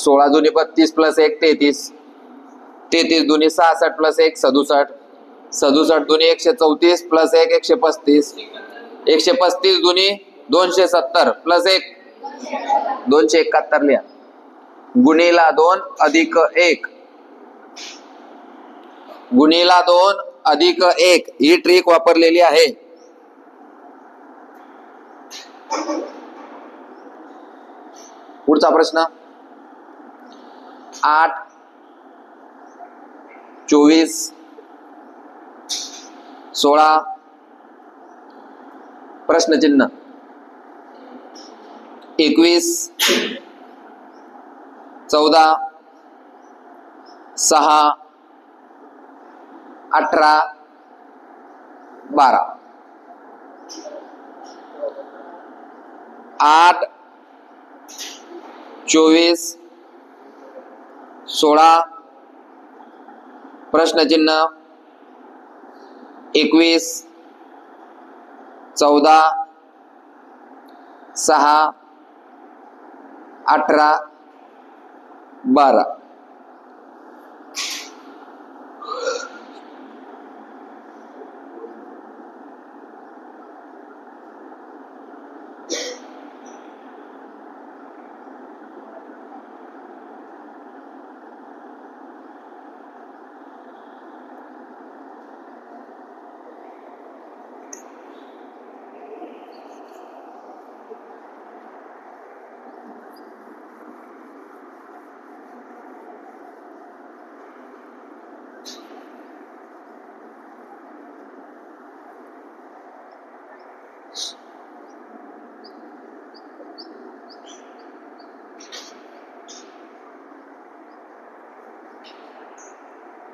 सोळा दुनी 32 प्लस 1 33, 33 दुनी 66 प्लस 1 67, 67 दुनी 134 प्लस 1 135, 135 दुनी 270 प्लस 1 271 लिहा. गुणिला 2 अधिक 1 गुणिला 2 अधिक 1 ही ट्रिक वापरलेली आहे. पुढचा प्रश्न 8, 24, 16 प्रश्नचिन्ह. 21, 14, 6, 18, 12. 8, 24, 16 प्रश्नचिन्ह. 21, 14, 6, 18, 12.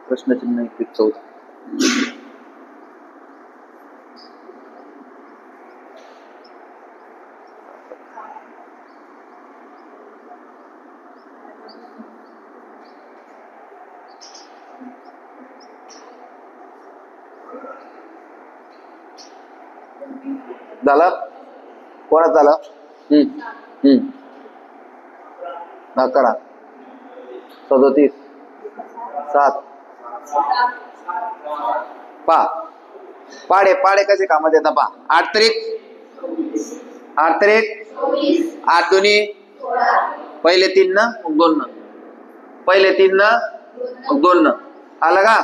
प्रश्नचिन्ह 21, 14. झालं कोणाच झालं? करा 37, 7 पाडे पाडे कसे कामात येतात पा. 8 त्रिक 8 दुनी पहिले 3 न मग 2 न, पहिले 3 न मग 2 न आलं का.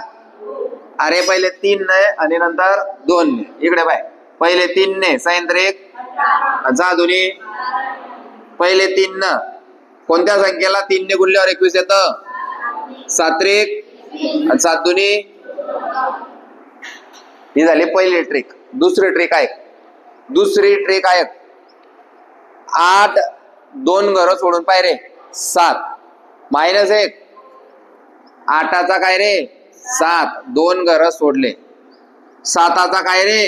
अरे पहिले 3 ने आणि नंतर 2 ने. इकडे पाय पहिले 3 ने साइन त्रिक जा दुनी पहिले 3 न कोणत्या संख्येला 3 ने गुणल्यावर 21 येतं. 7 त्रिक 7 दुनी. ही झाली पहिली ट्रिक. दुसरी ट्रिक आहे. दुसरी ट्रिक आहे 8 2 घर सोडून पाय रे 7 मायनस 1 8चा काय रे 7 2 घर सोडले 7चा काय रे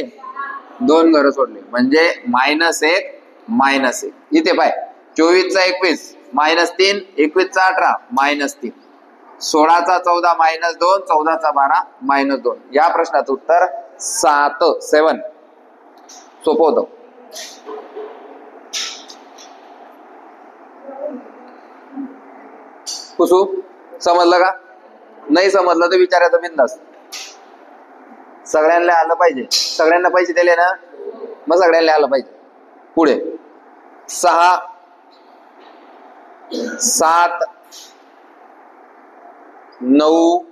2 घर सोडले म्हणजे -1 इथे पाय 24चा 21 -3 21चा 18 -3 16चा 14 -2 14चा 12 -2. या प्रश्नाचं उत्तर 7 7. सोपं होतं. कुसू समजलं का? नाही समजलं तर विचारायचं बिंदास. सगळ्यांना आलं पाहिजे. सगळ्यांना पैसे दिले ना मग सगळ्यांना आलं पाहिजे. पुढे 6 7 9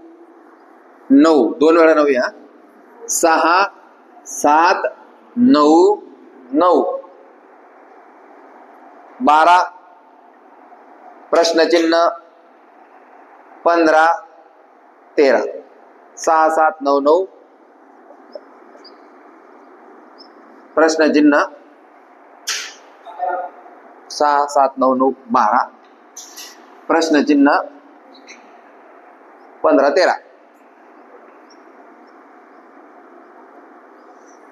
9 2 वेळा 9 या 6 7 9 9 12 प्रश्नचिन्ह 15 13 6 7 9 9 प्रश्नचिन्ह 6 7 9 9 12 प्रश्नचिन्ह 15 13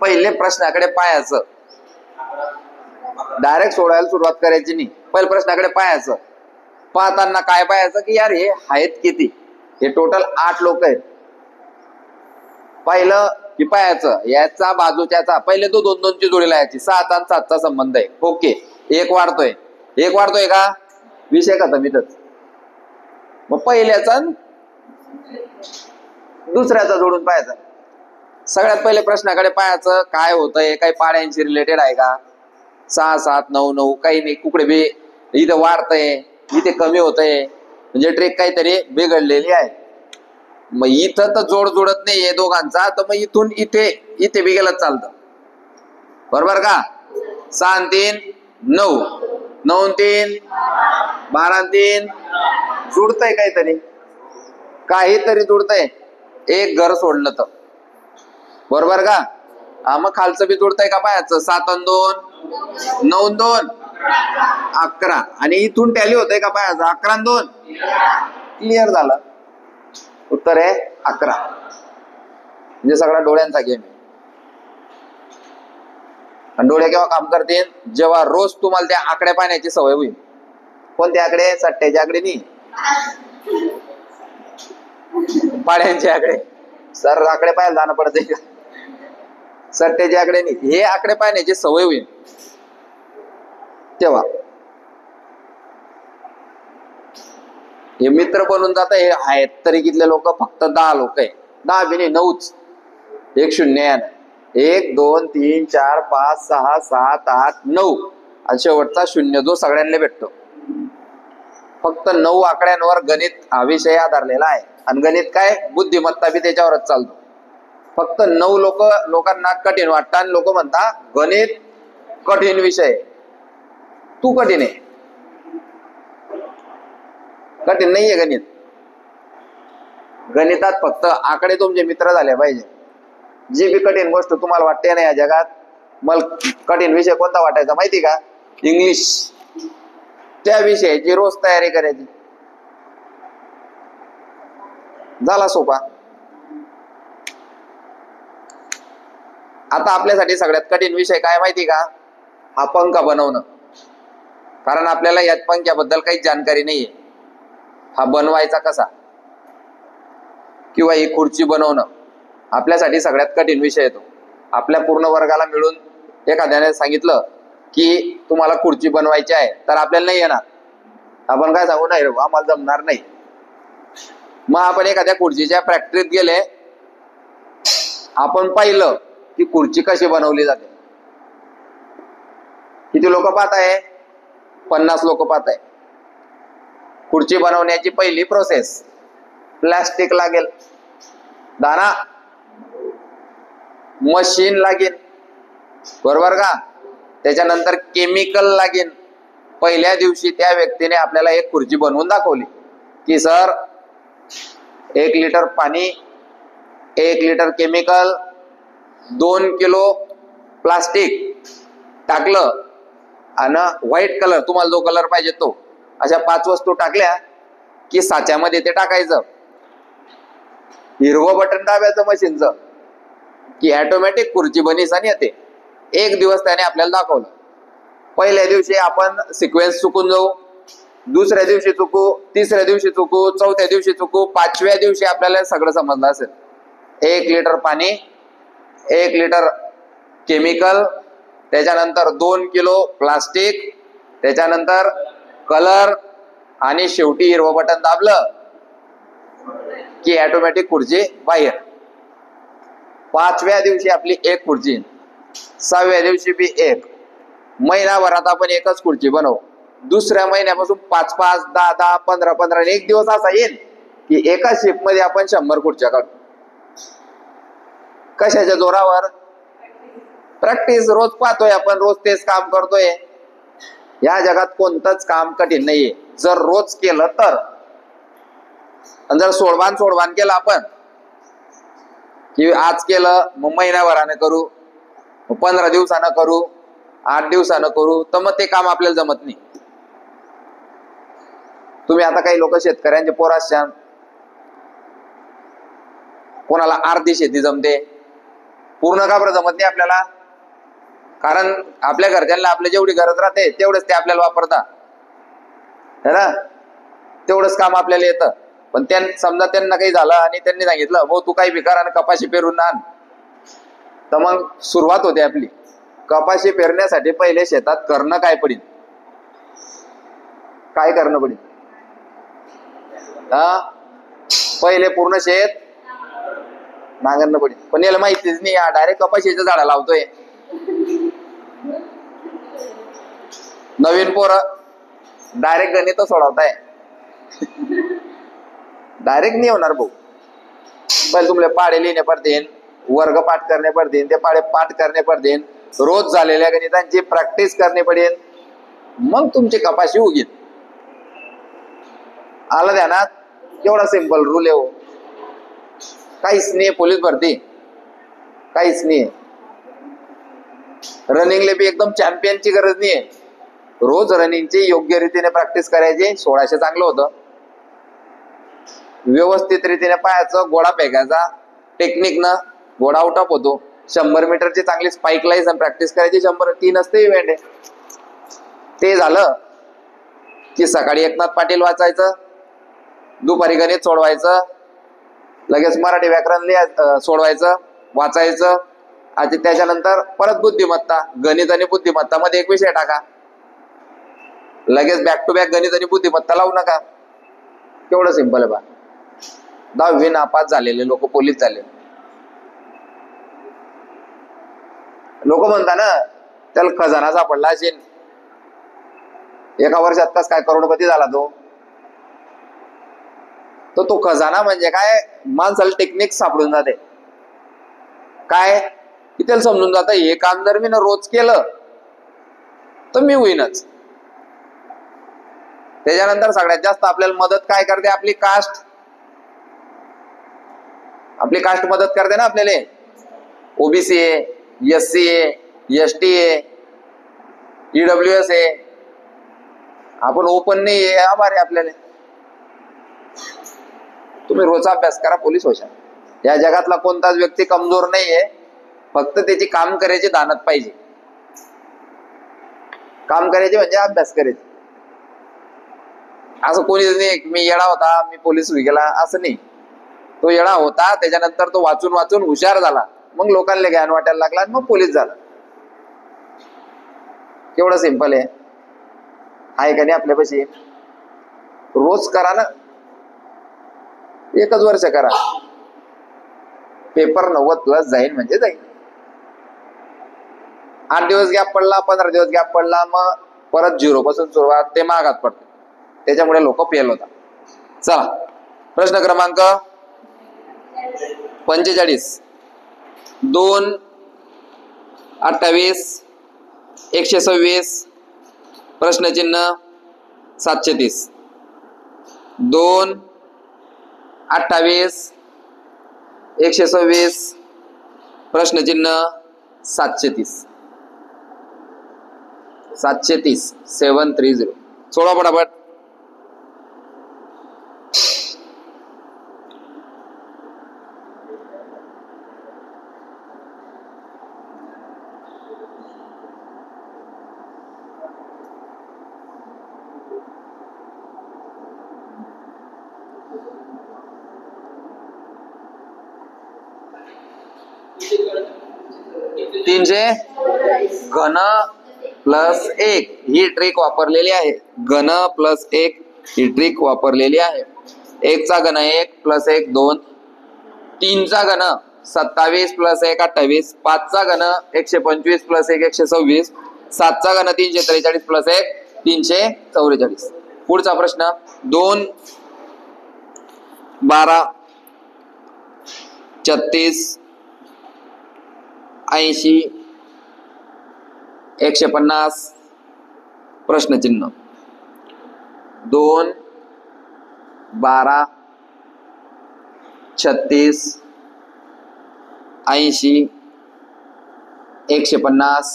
पहिले प्रश्नाकडे पाहायचं, डायरेक्ट सोडवायला सुरुवात करायची नाही. पहिले प्रश्नाकडे पाहायचं, पाहताना काय पाहायचं की यार हे आहेत किती, हे टोटल 8 लोक आहेत. पहिलं की पाहायचं याचा बाजूच्याचा, पहिले तो 2 2 ची जोडी लावायची. 7 आणि 7 चा संबंध आहे, ओके. एक वाढतोय का, विषय खतम इथंच. मग पहिल्याचा दुसऱ्याचा जोडून पाहायचा. सगळ्यात पहिले प्रश्नाकडे पाहायचं, काय होतंय, काही पाड्यांशी रिलेटेड आहे का. 6 7 9 9 काही नाही, कुकडे बी इथे वाढतंय, इथे कमी होतंय, म्हणजे ट्रेक काहीतरी बिघडलेली आहे. मग इथं तर जोड जोडत नाहीये दोघांचा, तर मग इथून इथे बी गेलं चालतं, बरोबर का. 6 आणि 3 9, 9 आणि 3 12 आणि 3 जुडतंय, काहीतरी जुडतंय. एक घर सोडलं तर, बरोबर का. मग खालचं बी जुडतंय का पाहायचं. 7 आणि 2 9 आणि 2 11, आणि इथून टॅली होतंय का पाहायचं. 11 आणि 2 क्लिअर झालं, उत्तर आहे 11. म्हणजे सगळा डोळ्यांचा गेम आहे. आणि डोळे केव्हा काम करतील, जेव्हा रोज तुम्हाला त्या आकडे पाहण्याची सवय होईल. कोणते आकडे, सट्ट्याचे आकडे नाही, पाड्यांचे आकडे. सर आकडे पाहायला जाणं पडतंय का, सट्ट्याचे आकडे नाही, हे आकडे पाहण्याची सवय होईल तेव्हा. हे मित्र बनून जात हे आहेत तरी कितले लोक, फक्त 10 लोक आहे. 10 बी नाही, 9च. 1 0 1 2 3 4 5 6 7 8 9 आणि शेवटचा 0 जो सगळ्यांना भेटतो. फक्त 9 आकड्यांवर गणित हा विषय आधारलेला आहे. आणि गणित काय, बुद्धिमत्ता बी त्याच्यावरच चालतो. फक्त 9 लोकांना कठीण वाटतं आणि लोक म्हणतात गणित कठीण विषय. तू कठीण आहे, कठीण नाहीये गणित. गणितात फक्त आकडे तुमचे मित्र झाले पाहिजे. जी बी कठीण गोष्ट तुम्हाला वाटते ना या जगात, मला कठीण विषय कोणता वाटायचा माहिती का, इंग्लिश. त्या विषयाची रोज तयारी करायची, झाला सोपा. आता आपल्यासाठी सगळ्यात कठीण विषय काय माहिती का, हा पंखा बनवणं. कारण आपल्याला या पंख्याबद्दल काहीच जानकारी नाहीये. हा बनवायचा कसा, किंवा ही खुर्ची बनवणं आपल्यासाठी सगळ्यात कठीण विषय येतो. आपल्या पूर्ण वर्गाला मिळून एखाद्याने सांगितलं की तुम्हाला खुर्ची बनवायची आहे, तर आपल्याला नाही येणार. आपण काय सांगू, नाही आम्हाला जमणार नाही. मग आपण एखाद्या खुर्चीच्या फॅक्टरीत गेले, आपण पाहिलं की खुर्ची कशी बनवली जाते. किती लोक पाहत आहे, 50 लोक पाहत आहे. खुर्ची बनवण्याची पहिली प्रोसेस, प्लास्टिक लागेल, दाना, मशीन लागेल, बरोबर का. त्याच्यानंतर केमिकल लागेल. पहिल्या दिवशी त्या व्यक्तीने आपल्याला एक खुर्ची बनवून दाखवली की सर 1 लिटर पाणी, 1 लिटर केमिकल, 2 किलो प्लास्टिक टाकलं आणि व्हाईट कलर, तुम्हाला जो कलर पाहिजे तो, अशा 5 वस्तू टाकल्या की साच्यामध्ये ते टाकायचं. हिरवं बटन दाबायचं मशीनचं की ऑटोमॅटिक खुर्ची बनीसन येते. 1 दिवस त्याने आपल्याला दाखवलं. पहिल्या दिवशी आपण सिक्वेन्स चुकून जाऊ, दुसऱ्या दिवशी चुकू, तिसऱ्या दिवशी चुकू, चौथ्या दिवशी चुकू, 5व्या दिवशी आपल्याला सगळं समजलं असेल. 1 लिटर पाणी, 1 लिटर केमिकल, त्याच्यानंतर 2 किलो प्लास्टिक, त्याच्यानंतर कलर, आणि शेवटी हिरवं बटन दाबलं की ऑटोमॅटिक खुर्ची बाहेर. 5व्या दिवशी आपली 1 खुर्ची, 6व्या दिवशी बी 1. महिनाभरात आपण एकच खुर्ची बनवू. दुसऱ्या महिन्यापासून 5 5 10 10 15 15, एक दिवस असा येईल की एका शिफ्ट मध्ये आपण 100 खुर्च्या काढू. कशाच्या जोरावर, प्रॅक्टिस. रोज पाहतोय आपण, रोज तेच काम करतोय. या जगात कोणतंच काम कठीण नाहीये जर रोज केलं तर. आणि जर सोडवान केलं आपण की आज केलं मग महिन्याभरानं करू, मग 15 दिवसानं करू, 8 दिवसानं करू, तर मग ते काम आपल्याला जमत नाही. तुम्ही आता काही लोक शेतकऱ्यांचे पोर असतात, कोणाला अर्धी शेती जमते, पूर्ण का बरं जमत नाही आपल्याला? कारण आपल्या घरच्यांना आपल्या जेवढी गरज राहते तेवढंच ते आपल्याला वापरतात, है ना? तेवढंच काम आपल्याला येतं. पण समजा त्यांना काही झालं आणि त्यांनी सांगितलं हो तू काही भिकार आणि कपाशी पेरून आण, तर मग सुरुवात होते आपली. कपाशी पेरण्यासाठी पहिले शेतात करणं काय पडेल? काय करणं पडेल? पहिले पूर्ण शेत नांगरणं पडेल. पण याला माहितीच नाही, डायरेक्ट कपाशीचं झाड लावतोय. नवीन पोरं डायरेक्ट गणित सोडवताय. डायरेक्ट नहीं होणार भाऊ. पहले तुमले पाडे लिहिणे पडतील, वर्ग पाठ करणे पडतील, ते पाडे पाठ करणे पडतील, रोज झालेल्या गणितांची प्रॅक्टिस करणे पडेल, मग तुमची कपाशी उगील. आलं ध्यानात? एवढा सिंपल रूल आहे. काहीच नाही पोलीस भरती, काहीच नाही. रनिंगले बी एकदम चॅम्पियनची गरज नाहीये. रोज रनिंगची योग्य रीतीने प्रॅक्टिस करायची. 1600 चांगलं होतं. व्यवस्थित रीतीने पायाचं गोळा फेकायचा, टेक्निकनं घोडा आउट ऑफ होतो. 100 मीटरची चांगली स्पाइक लाईस आणि प्रॅक्टिस करायची. 103 असते इव्हेंट आहे. ते झालं की सकाळी एकनाथ पाटील वाचायचं, दुपारी गणित सोडवायचं, लगेच मराठी व्याकरण सोडवायचं, वाचायचं. आणि त्याच्यानंतर परत बुद्धिमत्ता, गणित आणि बुद्धिमत्ता मध्ये एक विषय टाका. लगेच बॅक टू बॅक गणित आणि बुद्धिमत्ता लावू नका. केवढं सिंपल आहे बा. 10वी नापास झालेले लोक पोलीस झाले. लोक म्हणता ना त्याला खजाना सापडला असेल, एका वर्षात कस काय करोडपती झाला तो. तो खजाना म्हणजे काय, माणसाला टेक्निक सापडून जाते. काय की त्याला समजून जातं हे काम जर मी ना रोज केलं तर मी होईनच. त्याच्यानंतर सगळ्यात जास्त आपल्याला मदत काय करते? आपली कास्ट. आपली कास्ट मदत करते ना आपल्याला. ओबीसी आहे, एससी आहे, एसटी आहे, ईडब्ल्यूएस आहे. आपण ओपन नाही आहे, आभार आहे आपल्याला. तुम्ही रोजचा अभ्यास करा, पोलीस होशाल. या जगातला कोणताच व्यक्ती कमजोर नाहीये, फक्त त्याची काम करायची दानत पाहिजे. काम करायचे म्हणजे अभ्यास करायचे. असं कोणीच नाही मी येडा होता मी पोलीस गेला असं नाही. तो येडा होता, त्याच्यानंतर तो वाचून वाचून हुशार झाला, मग लोकांना ज्ञान वाटायला लागला आणि मग पोलीस झाला. केवढं सिंपल आहे का नाही आपल्यापाशी? रोज करा ना, 1च वर्ष करा, पेपर 90+ जाईल म्हणजे जाईल. 8 दिवस गॅप पडला, 15 दिवस गॅप पडला, मग परत 0 पासून सुरुवात, ते मागात पडते. त्याच्यामुळे लोक फेल होतात. चला प्रश्न क्रमांक 45. 2 28 126 प्रश्नचिन्ह 730. 2 28 126 प्रश्नचिन्ह 730. 730. सोडा पटापट. तीनशे घन प्लस 1 ही ट्रिक वापरलेली आहे. घन प्लस 1 ही ट्रिक वापरलेली आहे. 1 चा घन 1 प्लस 1 2, 3 चा घन 27 प्लस 1 28, 5 चा घन 125 प्लस 1 126, 7 चा घन 343 प्लस 1 344. पुढचा प्रश्न 2 12 36 80 150 प्रश्नचिन्ह. 2 12 36 80 150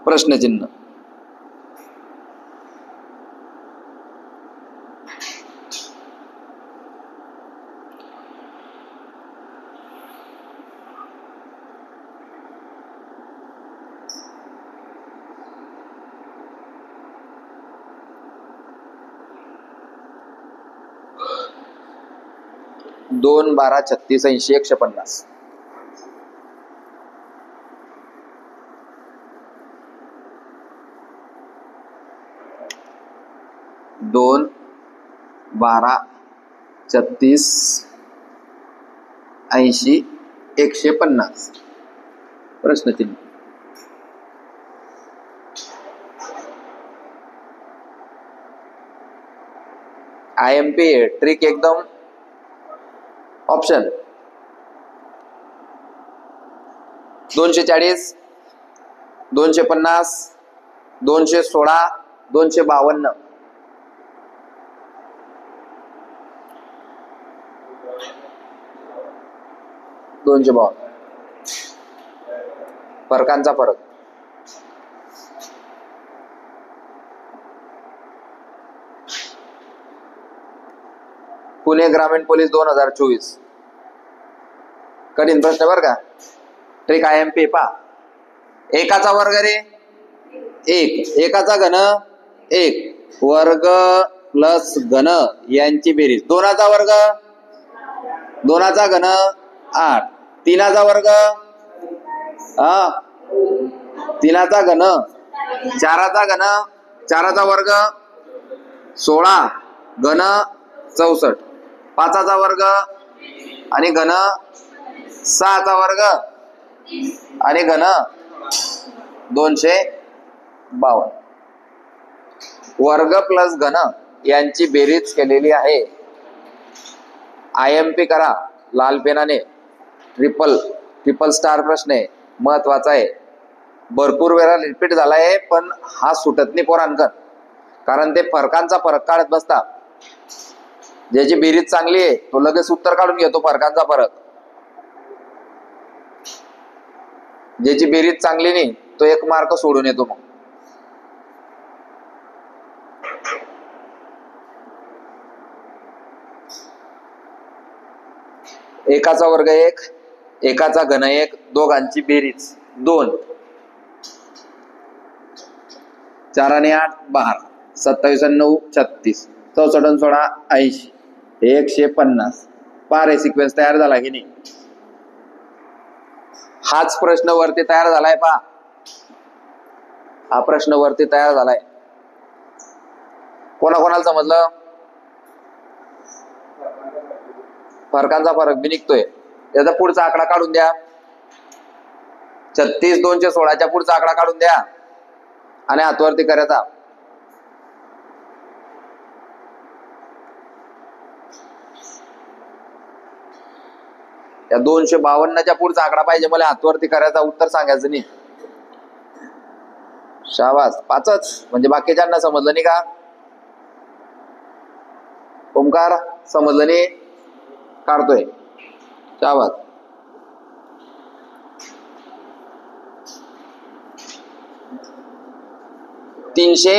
प्रश्नचिन्ह. 2 12 36 80 150. 2 12 36 80 150 प्रश्नचिन्ह. IMP ट्रिक एकदम ऑप्शन. 240 250 216 252 252 फरकांचा फरक. पुणे ग्रामीण पोलीस 2024. कठीण प्रश्न बर का. ट्रिक IMP पा. एकाचा वर्ग रे 1, एकाचा घन 1, वर्ग प्लस घन यांची बेरीज. 2चा वर्ग 2चा घन 8, 3चा वर्ग 3चा घन, 4चा घन 4चा वर्ग 16, घन 64, 5चा वर्ग आणि घन 6चा वर्ग आणि घन 252. वर्ग प्लस घन यांची बेरीज केलेली आहे. IMP करा लाल पेनाने. ट्रिपल स्टार प्रश्न आहे, महत्वाचा आहे. भरपूर वेळा रिपीट झालाय पण हा सुटत नाही पोरांकन, कारण ते फरकांचा फरक काढत बसता. ज्याची बेरीज चांगली आहे तो लगेच उत्तर काढून घेतो फरकांचा फरक. ज्याची बेरीज चांगली नाही तो 1 मार्क सोडून येतो. मग एकाचा वर्ग 1, एकाचा घन 1, दोघांची बेरीज 2. 4 आणि 8 12, 27 आणि 9 36, 64 आणि 16 80 150. पारे सिक्वेन्स तयार झाला की नाही. हाच प्रश्न वरती तयार झालाय पहा. हा प्रश्न वरती तयार झालाय. कोणाकोणाला समजलं. फरकांचा फरक बी निघतोय. याचा पुढचा आकडा काढून द्या. 36 216च्या पुढचा आकडा काढून द्या आणि हातवरती करायचा. या 252च्या पुढचा आकडा पाहिजे मला, हातवरती करायचा, उत्तर सांगायचं नाही. शाबास. 5च म्हणजे बाकीच्यांना समजलं नाही का. ओमकार समजलं नाही. काढतोय. शाबास. तीनशे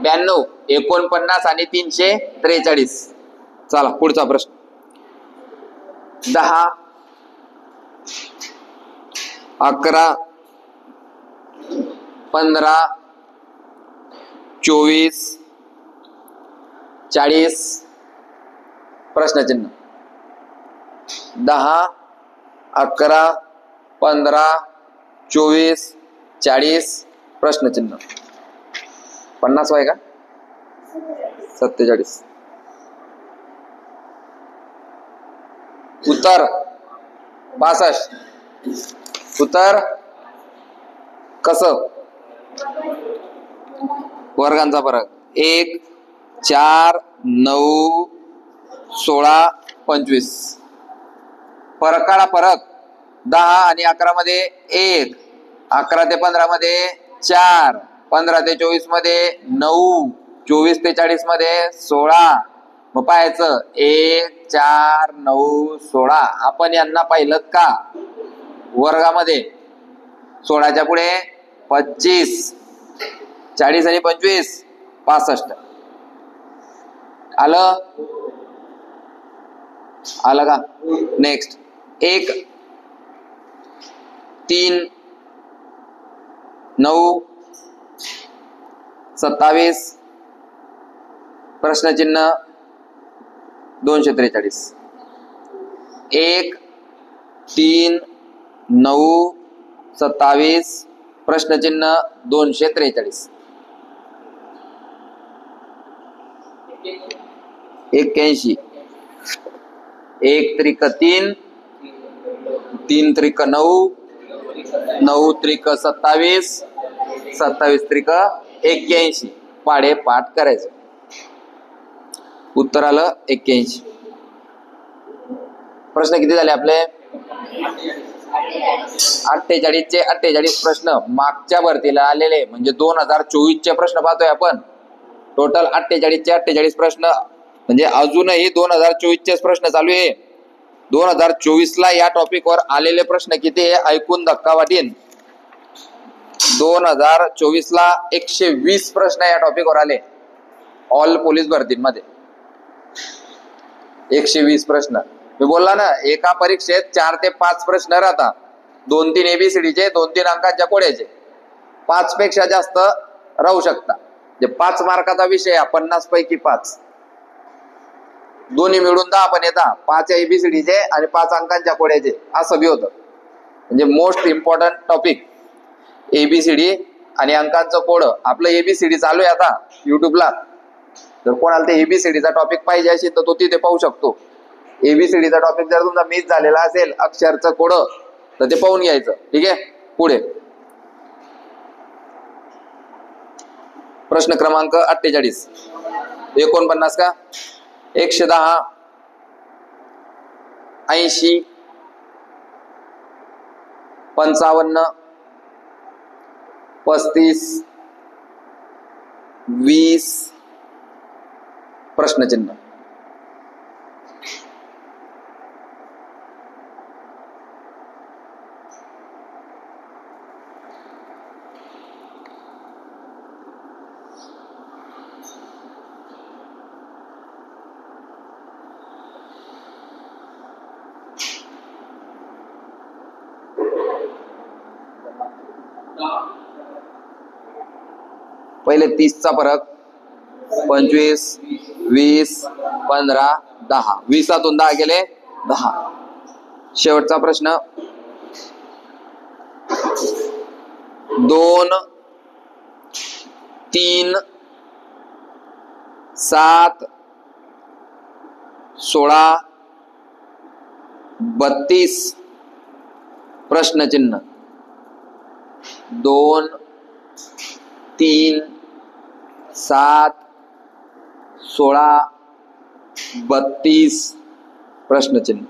92 49 आणि 343. चला पुढचा प्रश्न. 10 11 15 24 40 प्रश्नचिन्ह. 10 11 15 24 40 प्रश्नचिन्ह. 50 आहे का. 47. उत्तर 62. उत्तर कसं. वर्गांचा फरक 1 4 9 16 25. फरक काढा. फरक 10 आणि 11 मध्ये 1, 11 ते 15 मध्ये 4, 15 ते 24 मध्ये 9, 24 ते 40 मध्ये 16. मग पाहायचं 1, 4, 9, 16. आपण यांना पाहिलं का वर्गामध्ये? 16च्या पुढे 25, 40 आणि 25 65. आलं का? नेक्स्ट 1, 3, 9, 27 प्रश्नचिन्ह 243. 1, 3, 9, 27 प्रश्नचिन्ह 243. 81. 1 त्रिक 3, 3 त्रिक 9, 9 त्रिक 27, 27 त्रिक 81. पाढे पाठ करायचं. उत्तर आलं 81. प्रश्न किती झाले आपले? 48 चे 48 प्रश्न मागच्या भरतीला आलेले, म्हणजे 2024 चे प्रश्न पाहतोय आपण. टोटल 48 चे 48 प्रश्न, म्हणजे अजूनही 2024 चेच प्रश्न चालू आहे. 2024 ला या टॉपिक वर आलेले प्रश्न किती आहे ऐकून धक्का वाटेल. 2024 ला 120 प्रश्न या टॉपिक वर आले ऑल पोलीस भरतीमध्ये. 120 प्रश्न. मी बोलला ना, एका परीक्षेत 4 ते 5 प्रश्न राहतात. 2-3 एबीसीडीचे, 2-3 अंकांच्या कोड्याचे. 5 पेक्षा जास्त राहू शकता. जे 5 मार्काचा विषय 50 पैकी 5, दोन्ही मिळून 10 पण येतात. 5 एबीसीडीचे आणि 5 अंकांच्या कोड्याचे, असं बी होतं. म्हणजे मोस्ट इम्पॉर्टंट टॉपिक एबीसीडी आणि अंकांचं कोड. आपलं एबीसीडी चालू आहे आता युट्यूबला. जर कोणाला ते एबीसीडीचा टॉपिक पाहिजे असेल तर तो तिथे पाहू शकतो. एबीसीडीचा टॉपिक जर तुमचा मिस झालेला असेल, अक्षरचं कोड, तर ते पाहून घ्यायचं. ठीक आहे. पुढे प्रश्न क्रमांक 48. 49 का? 110, 80, 55, 35, 20 प्रश्नचिन्ह. पहिले 30 चा फरक, 25, 20, 15, 10. 20तून 10 गेले 10. शेवटचा प्रश्न 2, 3, 7, 16, 32 प्रश्नचिन्ह. 2, 3, 7, 16, 32 प्रश्नचिन्ह.